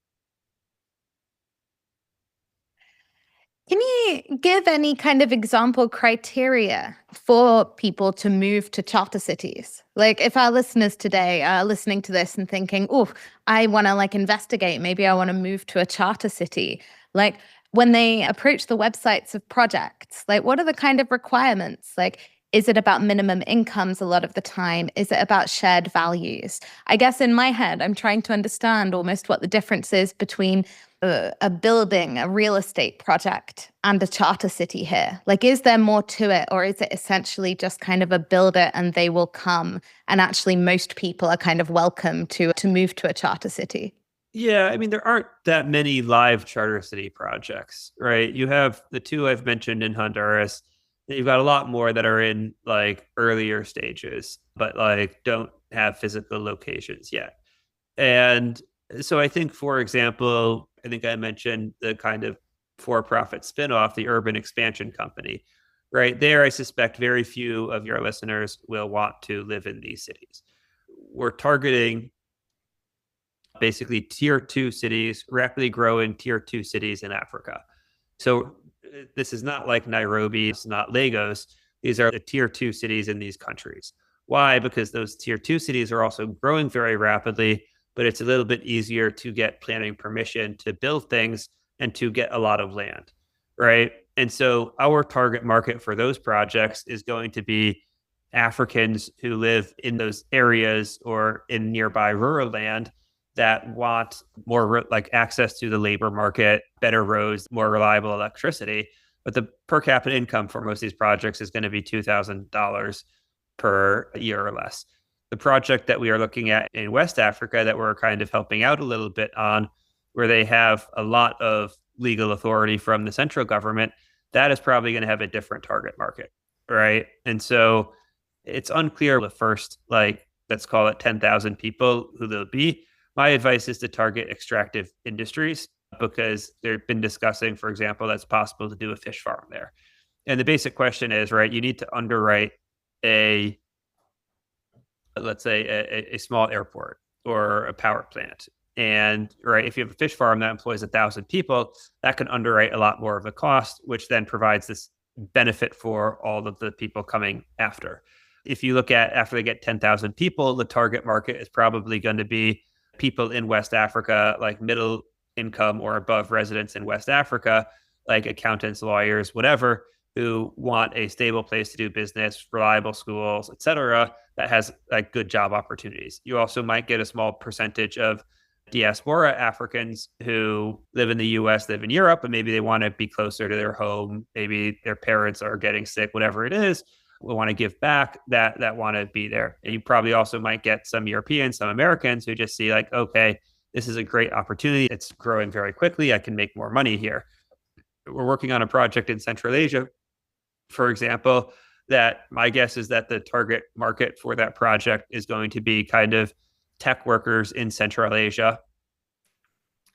Can you give any kind of example criteria for people to move to charter cities? Like if our listeners today are listening to this and thinking, oh, I want to like investigate, maybe I want to move to a charter city. Like when they approach the websites of projects, like what are the kind of requirements? Like, is it about minimum incomes a lot of the time? Is it about shared values? I guess in my head, I'm trying to understand almost what the difference is between a building, a real estate project, and a charter city here? Like, is there more to it, or is it essentially just kind of a build it and they will come? And actually, most people are kind of welcome to move to a charter city. Yeah, I mean, there aren't that many live charter city projects, right? You have the two I've mentioned in Honduras. You've got a lot more that are in like earlier stages, but like don't have physical locations yet. And so I think, for example, I think I mentioned the kind of for-profit spinoff, the Urban Expansion Company. Right there, I suspect very few of your listeners will want to live in these cities. We're targeting basically tier two cities, rapidly growing tier two cities in Africa. So this is not like Nairobi, it's not Lagos. These are the tier two cities in these countries. Why? Because those tier two cities are also growing very rapidly, but it's a little bit easier to get planning permission to build things and to get a lot of land, right? And so our target market for those projects is going to be Africans who live in those areas or in nearby rural land that want more like access to the labor market, better roads, more reliable electricity. But the per capita income for most of these projects is going to be $2,000 per year or less. The project that we are looking at in West Africa that we're kind of helping out a little bit on, where they have a lot of legal authority from the central government, that is probably going to have a different target market, right? And so it's unclear the first, like, let's call it 10,000 people who they'll be. My advice is to target extractive industries because they've been discussing, for example, that's possible to do a fish farm there. And the basic question is, right, you need to underwrite a, let's say, a small airport or a power plant. And right, if you have a fish farm that employs 1,000 people, that can underwrite a lot more of the cost, which then provides this benefit for all of the people coming after. If you look at after they get 10,000 people, the target market is probably going to be people in West Africa, like middle income or above residents in West Africa, like accountants, lawyers, whatever, who want a stable place to do business, reliable schools, et cetera, that has like good job opportunities. You also might get a small percentage of diaspora Africans who live in the US, live in Europe, and maybe they want to be closer to their home. Maybe their parents are getting sick, whatever it is, will want to give back, that want to be there. And you probably also might get some Europeans, some Americans who just see like, okay, this is a great opportunity. It's growing very quickly. I can make more money here. We're working on a project in Central Asia, for example, that my guess is that the target market for that project is going to be kind of tech workers in Central Asia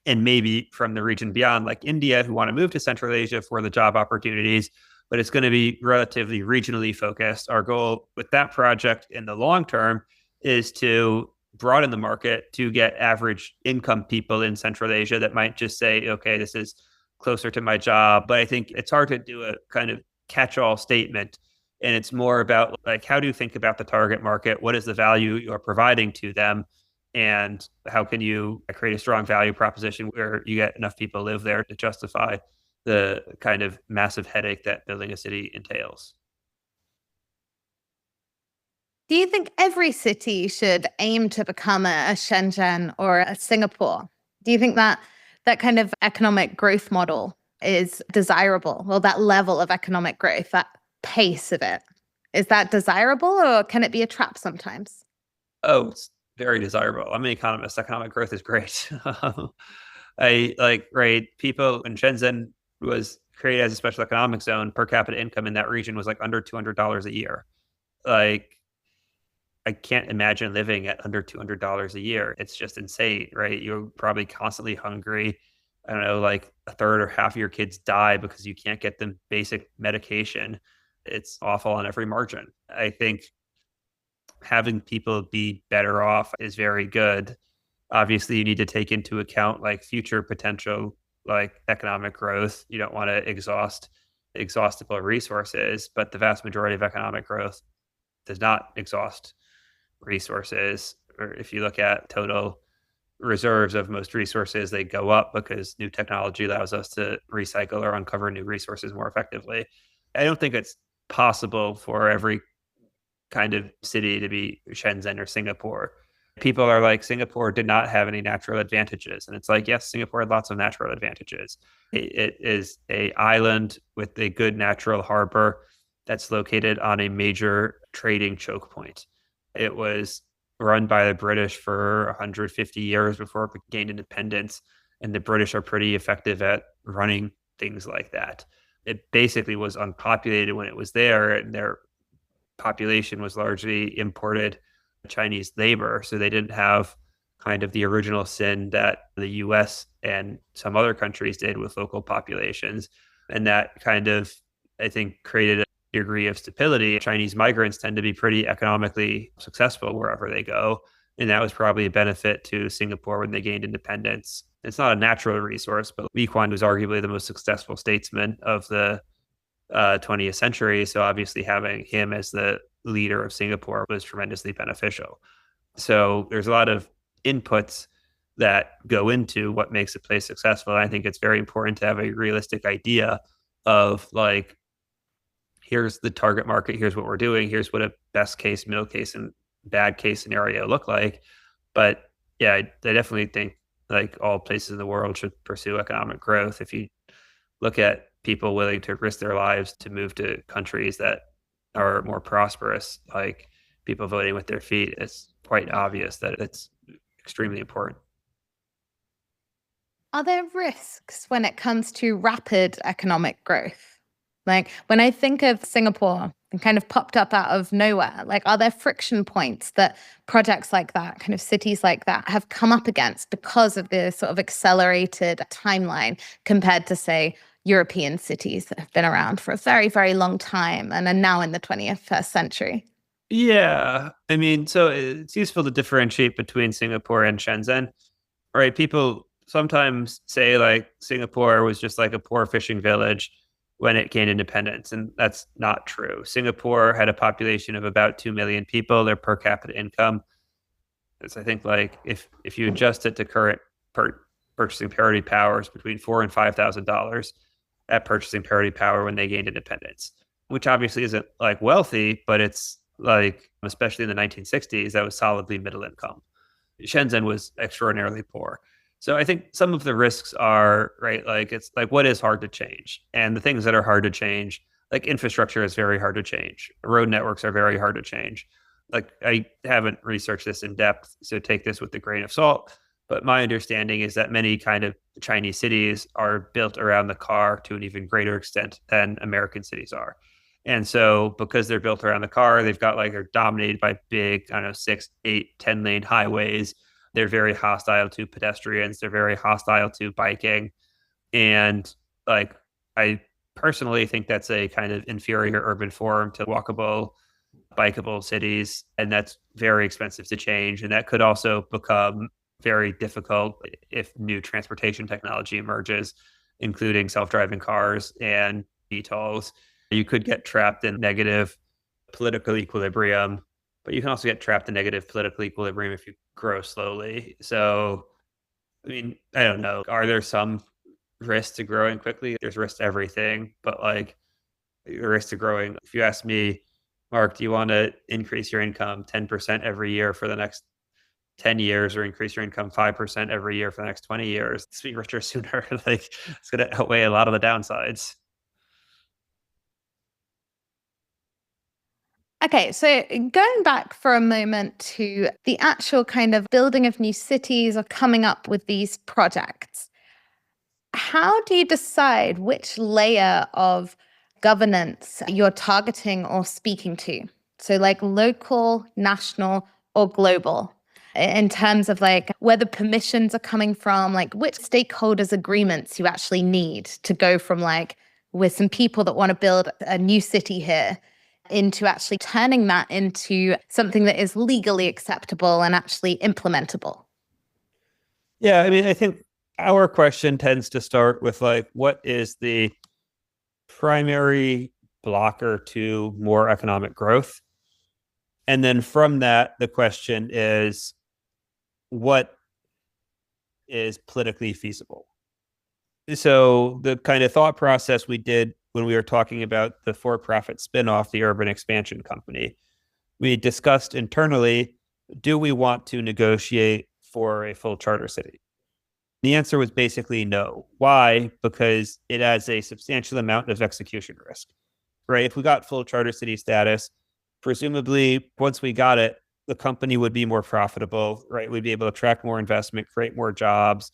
and maybe from the region beyond, like India, who want to move to Central Asia for the job opportunities, but it's going to be relatively regionally focused. Our goal with that project in the long term is to broaden the market to get average income people in Central Asia that might just say, okay, this is closer to my job. But I think it's hard to do a kind of catch-all statement. And it's more about like, how do you think about the target market? What is the value you're providing to them? And how can you create a strong value proposition where you get enough people live there to justify the kind of massive headache that building a city entails? Do you think every city should aim to become a Shenzhen or a Singapore? Do you think that that kind of economic growth model is desirable? Well, that level of economic growth, that pace of it, is that desirable or can it be a trap sometimes? Oh, it's very desirable. I'm an economist. Economic growth is great. I like, right, people in Shenzhen was created as a special economic zone. Per capita income in that region was like under $200 a year. Like, I can't imagine living at under $200 a year. It's just insane, right? You're probably constantly hungry. I don't know, like a third or half of your kids die because you can't get them basic medication. It's awful on every margin. I think having people be better off is very good. Obviously, you need to take into account like future potential, like economic growth. You don't want to exhaust exhaustible resources, but the vast majority of economic growth does not exhaust resources. Or if you look at total reserves of most resources, they go up because new technology allows us to recycle or uncover new resources more effectively. I don't think it's possible for every kind of city to be Shenzhen or Singapore. People are like, Singapore did not have any natural advantages. And it's like, yes, Singapore had lots of natural advantages. It is a island with a good natural harbor that's located on a major trading choke point. It was run by the British for 150 years before it gained independence. And the British are pretty effective at running things like that. It basically was unpopulated when it was there, and their population was largely imported Chinese labor. So they didn't have kind of the original sin that the US and some other countries did with local populations. And that kind of, I think, created a degree of stability. Chinese migrants tend to be pretty economically successful wherever they go. And that was probably a benefit to Singapore when they gained independence. It's not a natural resource, but Lee Kuan was arguably the most successful statesman of the 20th century. So obviously having him as the leader of Singapore was tremendously beneficial. So there's a lot of inputs that go into what makes a place successful. And I think it's very important to have a realistic idea of like here's the target market, here's what we're doing, here's what a best case, middle case, and bad case scenario look like. But yeah, I definitely think like all places in the world should pursue economic growth. If you look at people willing to risk their lives to move to countries that are more prosperous, like people voting with their feet, it's quite obvious that it's extremely important. Are there risks when it comes to rapid economic growth? Like when I think of Singapore and kind of popped up out of nowhere, like are there friction points that projects like that, kind of cities like that, have come up against because of the sort of accelerated timeline compared to, say, European cities that have been around for a very, very long time and are now in the 21st century? Yeah. I mean, so it's useful to differentiate between Singapore and Shenzhen, right? People sometimes say like Singapore was just like a poor fishing village when it gained independence, and that's not true. Singapore had a population of about 2 million people. Their per capita income is, I think, like if you adjust it to current purchasing parity powers, between $4,000 and $5,000 at purchasing parity power when they gained independence, which obviously isn't like wealthy, but it's like, especially in the 1960s, that was solidly middle income. Shenzhen was extraordinarily poor. So I think some of the risks are, right, like it's like what is hard to change. And the things that are hard to change, like infrastructure is very hard to change. Road networks are very hard to change. Like I haven't researched this in depth, so take this with a grain of salt. But my understanding is that many kind of Chinese cities are built around the car to an even greater extent than American cities are. And so because they're built around the car, they've got like they're dominated by big, I don't know, 6, 8, 10 lane highways. They're very hostile to pedestrians. They're very hostile to biking. And like I personally think that's a kind of inferior urban form to walkable, bikeable cities. And that's very expensive to change. And that could also become very difficult if new transportation technology emerges, including self-driving cars and VTOLs. You could get trapped in negative political equilibrium, but you can also get trapped in negative political equilibrium if you grow slowly. So, I mean, I don't know. Are there some risks to growing quickly? There's risk to everything, but like the risk to growing, if you ask me, Mark, do you want to increase your income 10% every year for the next 10 years or increase your income 5% every year for the next 20 years? It's be richer sooner. Like it's going to outweigh a lot of the downsides. Okay, so going back for a moment to the actual kind of building of new cities or coming up with these projects, how do you decide which layer of governance you're targeting or speaking to? So, like local, national, or global, in terms of like where the permissions are coming from, like which stakeholders' agreements you actually need to go from like with some people that want to build a new city here into actually turning that into something that is legally acceptable and actually implementable. Yeah, I mean, I think our question tends to start with like, what is the primary blocker to more economic growth? And then from that, the question is, what is politically feasible? So the kind of thought process we did when we were talking about the for-profit spinoff, the Urban Expansion Company, we discussed internally, do we want to negotiate for a full charter city? The answer was basically no. Why? Because it has a substantial amount of execution risk, right? If we got full charter city status, presumably once we got it, the company would be more profitable, right? We'd be able to attract more investment, create more jobs,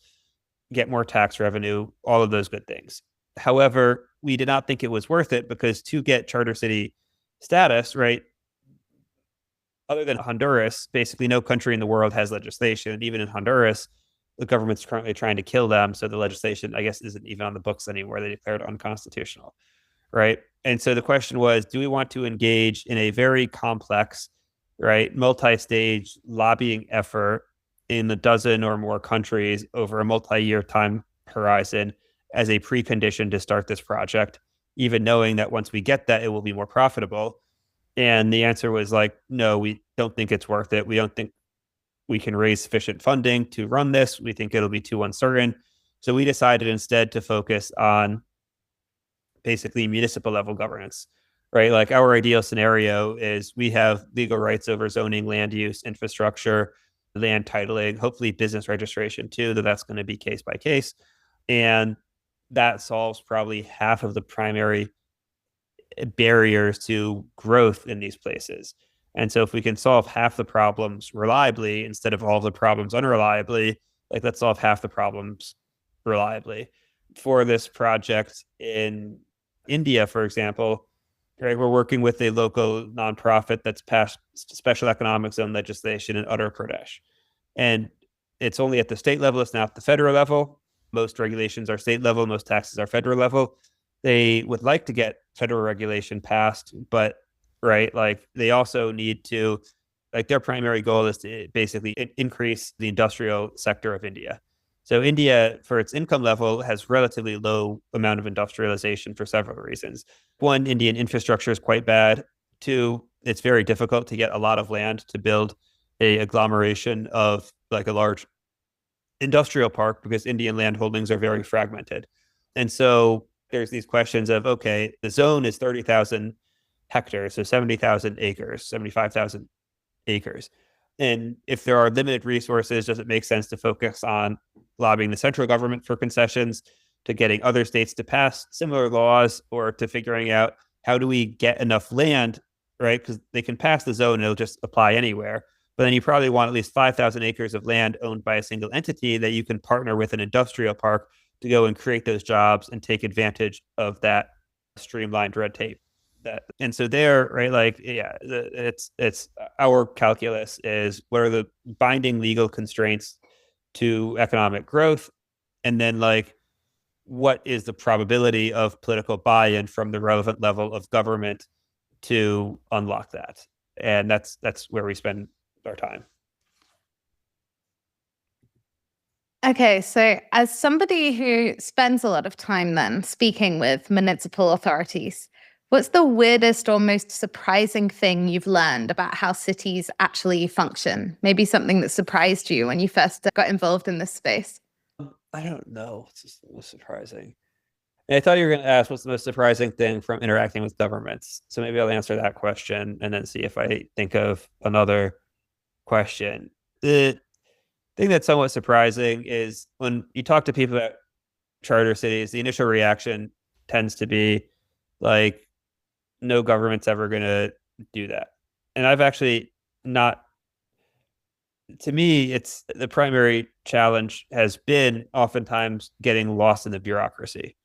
get more tax revenue, all of those good things. However, we did not think it was worth it because to get charter city status, right, other than Honduras, basically no country in the world has legislation. And even in Honduras, the government's currently trying to kill them. So the legislation, I guess, isn't even on the books anymore. They declared it unconstitutional, right? And so the question was, do we want to engage in a very complex, right, multi-stage lobbying effort in a dozen or more countries over a multi-year time horizon as a precondition to start this project, even knowing that once we get that, it will be more profitable? And the answer was like, no, we don't think it's worth it. We don't think we can raise sufficient funding to run this. We think it'll be too uncertain. So we decided instead to focus on basically municipal level governance, right? Like our ideal scenario is we have legal rights over zoning, land use, infrastructure, land titling, hopefully business registration too, though that's going to be case by case. And that solves probably half of the primary barriers to growth in these places. And so if we can solve half the problems reliably instead of all the problems unreliably, like let's solve half the problems reliably. For this project in India, for example, right, we're working with a local nonprofit that's passed special economic zone legislation in Uttar Pradesh. And it's only at the state level, it's not at the federal level. Most regulations are state level, most taxes are federal level. They would like to get federal regulation passed, but right, like they also need to, like their primary goal is to basically increase the industrial sector of India. So India, for its income level, has relatively low amount of industrialization for several reasons. One, Indian infrastructure is quite bad. Two, it's very difficult to get a lot of land to build a agglomeration of like a large industrial park because Indian land holdings are very fragmented. And so there's these questions of, okay, the zone is 30,000 hectares, so 70,000 acres, 75,000 acres. And if there are limited resources, does it make sense to focus on lobbying the central government for concessions, to getting other states to pass similar laws, or to figuring out how do we get enough land, right? Because they can pass the zone and it'll just apply anywhere. But then you probably want at least 5,000 acres of land owned by a single entity that you can partner with an industrial park to go and create those jobs and take advantage of that streamlined red tape. And so there, right, like, yeah, it's our calculus is what are the binding legal constraints to economic growth, and then like what is the probability of political buy-in from the relevant level of government to unlock that. And that's where we spend our time. Okay, so as somebody who spends a lot of time then speaking with municipal authorities, what's the weirdest or most surprising thing you've learned about how cities actually function? Maybe something that surprised you when you first got involved in this space. I don't know. It's just the most surprising. And I thought you were going to ask what's the most surprising thing from interacting with governments. So maybe I'll answer that question and then see if I think of another question. The thing that's somewhat surprising is when you talk to people about charter cities, the initial reaction tends to be like, no government's ever going to do that. And I've actually not, to me, it's the primary challenge has been oftentimes getting lost in the bureaucracy,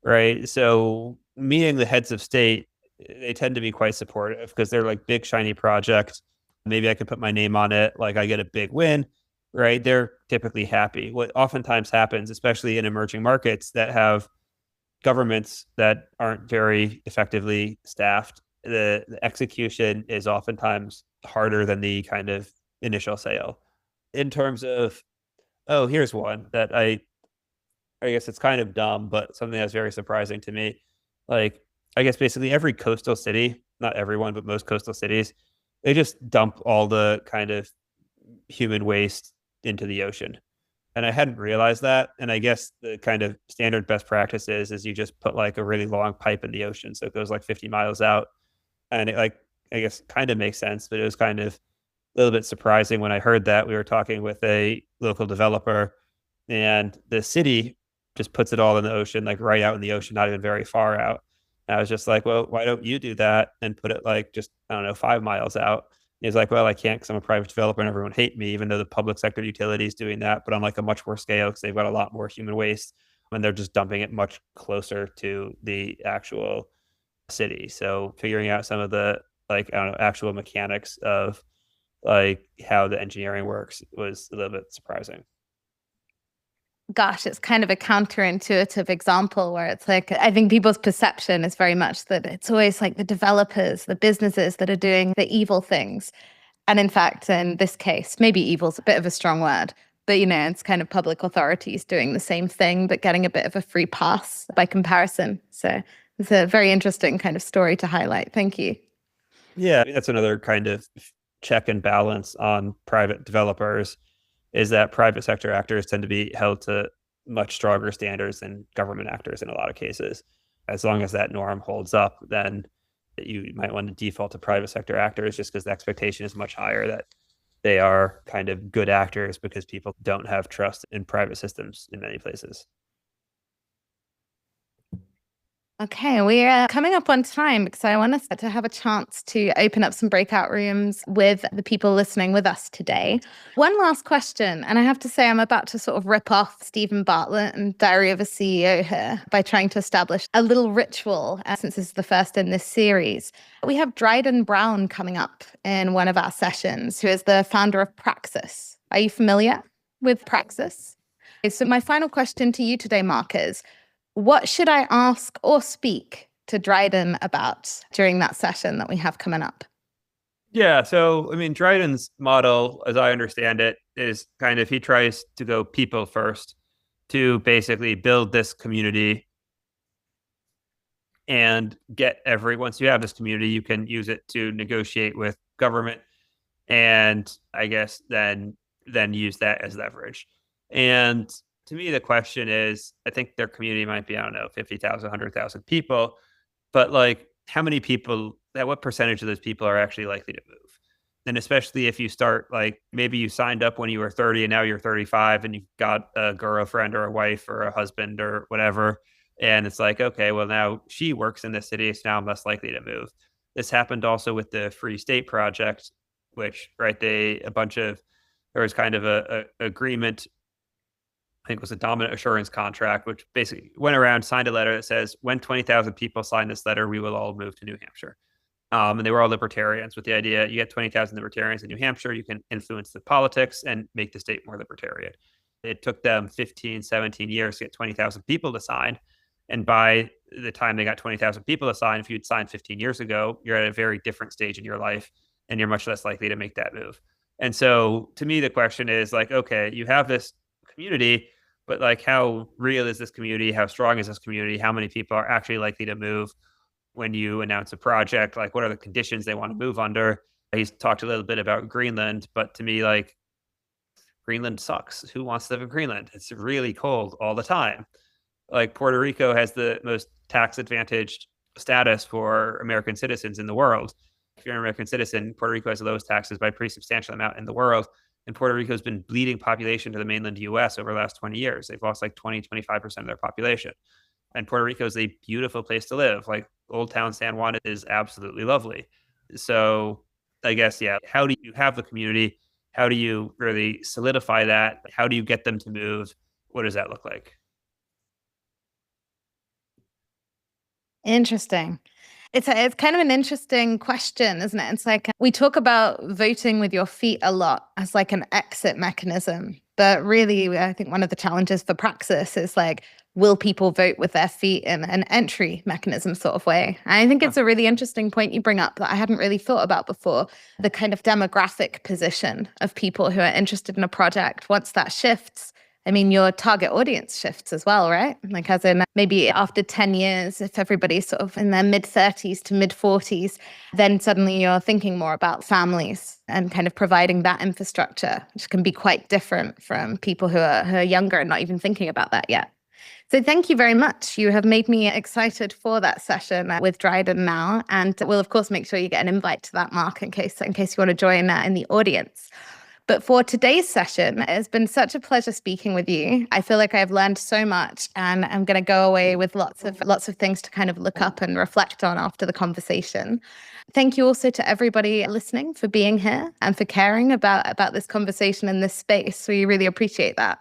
right? So meeting the heads of state, they tend to be quite supportive because they're like big, shiny projects. Maybe I could put my name on it. Like I get a big win, right? They're typically happy. What oftentimes happens, especially in emerging markets that have governments that aren't very effectively staffed, the execution is oftentimes harder than the kind of initial sale. In terms of, oh, here's one that I guess it's kind of dumb, but something that's very surprising to me. Like, I guess basically every coastal city, not everyone, but most coastal cities, they just dump all the kind of human waste into the ocean. And I hadn't realized that. And I guess the kind of standard best practice is you just put like a really long pipe in the ocean. So it goes like 50 miles out. And it like, I guess kind of makes sense, but it was kind of a little bit surprising when I heard that. We were talking with a local developer and the city just puts it all in the ocean, like right out in the ocean, not even very far out. And I was just like, well, why don't you do that and put it like just, I don't know, 5 miles out? He's like, well, I can't because I'm a private developer and everyone hate me, even though the public sector utility is doing that, but on like a much more scale because they've got a lot more human waste and they're just dumping it much closer to the actual city. So figuring out some of the like, I don't know, actual mechanics of like how the engineering works was a little bit surprising. Gosh, it's kind of a counterintuitive example where it's like, I think people's perception is very much that it's always like the developers, the businesses that are doing the evil things. And in fact, in this case, maybe evil's a bit of a strong word, but it's kind of public authorities doing the same thing, but getting a bit of a free pass by comparison. So it's a very interesting kind of story to highlight. Thank you. Yeah, that's another kind of check and balance on private developers is that private sector actors tend to be held to much stronger standards than government actors in a lot of cases. As long as that norm holds up, then that you might want to default to private sector actors just because the expectation is much higher that they are kind of good actors because people don't have trust in private systems in many places. Okay, we are coming up on time because I want us to have a chance to open up some breakout rooms with the people listening with us today. One last question, and I have to say I'm about to sort of rip off Stephen Bartlett and Diary of a CEO here by trying to establish a little ritual, since this is the first in this series. We have Dryden Brown coming up in one of our sessions, who is the founder of Praxis. Are you familiar with Praxis? So my final question to you today, Mark, is what should I ask or speak to Dryden about during that session that we have coming up? Yeah, so I mean, Dryden's model, as I understand it, is kind of he tries to go people first to basically build this community and once you have this community, you can use it to negotiate with government and I guess then use that as leverage. And to me, the question is, I think their community might be, I don't know, 50,000, 100,000 people, but like how many people, what percentage of those people are actually likely to move? And especially if you start like maybe you signed up when you were 30 and now you're 35 and you've got a girlfriend or a wife or a husband or whatever. And it's like, okay, well, now she works in the city, so now I'm less likely to move. This happened also with the Free State Project, which, right, there was kind of a agreement. I think it was a dominant assurance contract, which basically went around, signed a letter that says, when 20,000 people sign this letter, we will all move to New Hampshire. And they were all libertarians with the idea you get 20,000 libertarians in New Hampshire, you can influence the politics and make the state more libertarian. It took them 15, 17 years to get 20,000 people to sign. And by the time they got 20,000 people to sign, if you'd signed 15 years ago, you're at a very different stage in your life and you're much less likely to make that move. And so to me, the question is like, okay, you have this community, but like how real is this community? How strong is this community? How many people are actually likely to move when you announce a project? Like what are the conditions they want to move under? He's talked a little bit about Greenland, but to me, like Greenland sucks. Who wants to live in Greenland? It's really cold all the time. Like Puerto Rico has the most tax advantaged status for American citizens in the world. If you're an American citizen, Puerto Rico has the lowest taxes by a pretty substantial amount in the world. And Puerto Rico has been bleeding population to the mainland US over the last 20 years. They've lost like 20, 25% of their population. And Puerto Rico is a beautiful place to live. Like Old Town San Juan is absolutely lovely. So I guess, yeah, how do you have the community? How do you really solidify that? How do you get them to move? What does that look like? Interesting. It's kind of an interesting question, isn't it? It's like we talk about voting with your feet a lot as like an exit mechanism. But really, I think one of the challenges for Praxis is like, will people vote with their feet in an entry mechanism sort of way? And I think it's a really interesting point you bring up that I hadn't really thought about before. The kind of demographic position of people who are interested in a project. Once that shifts, I mean, your target audience shifts as well, right? Like as in maybe after 10 years, if everybody's sort of in their mid 30s to mid 40s, then suddenly you're thinking more about families and kind of providing that infrastructure, which can be quite different from people who are younger and not even thinking about that yet. So thank you very much. You have made me excited for that session with Dryden now. And we'll, of course, make sure you get an invite to that, Mark, in case you want to join in the audience. But for today's session, it's been such a pleasure speaking with you. I feel like I've learned so much and I'm going to go away with lots of things to kind of look up and reflect on after the conversation. Thank you also to everybody listening for being here and for caring about this conversation in this space. We really appreciate that.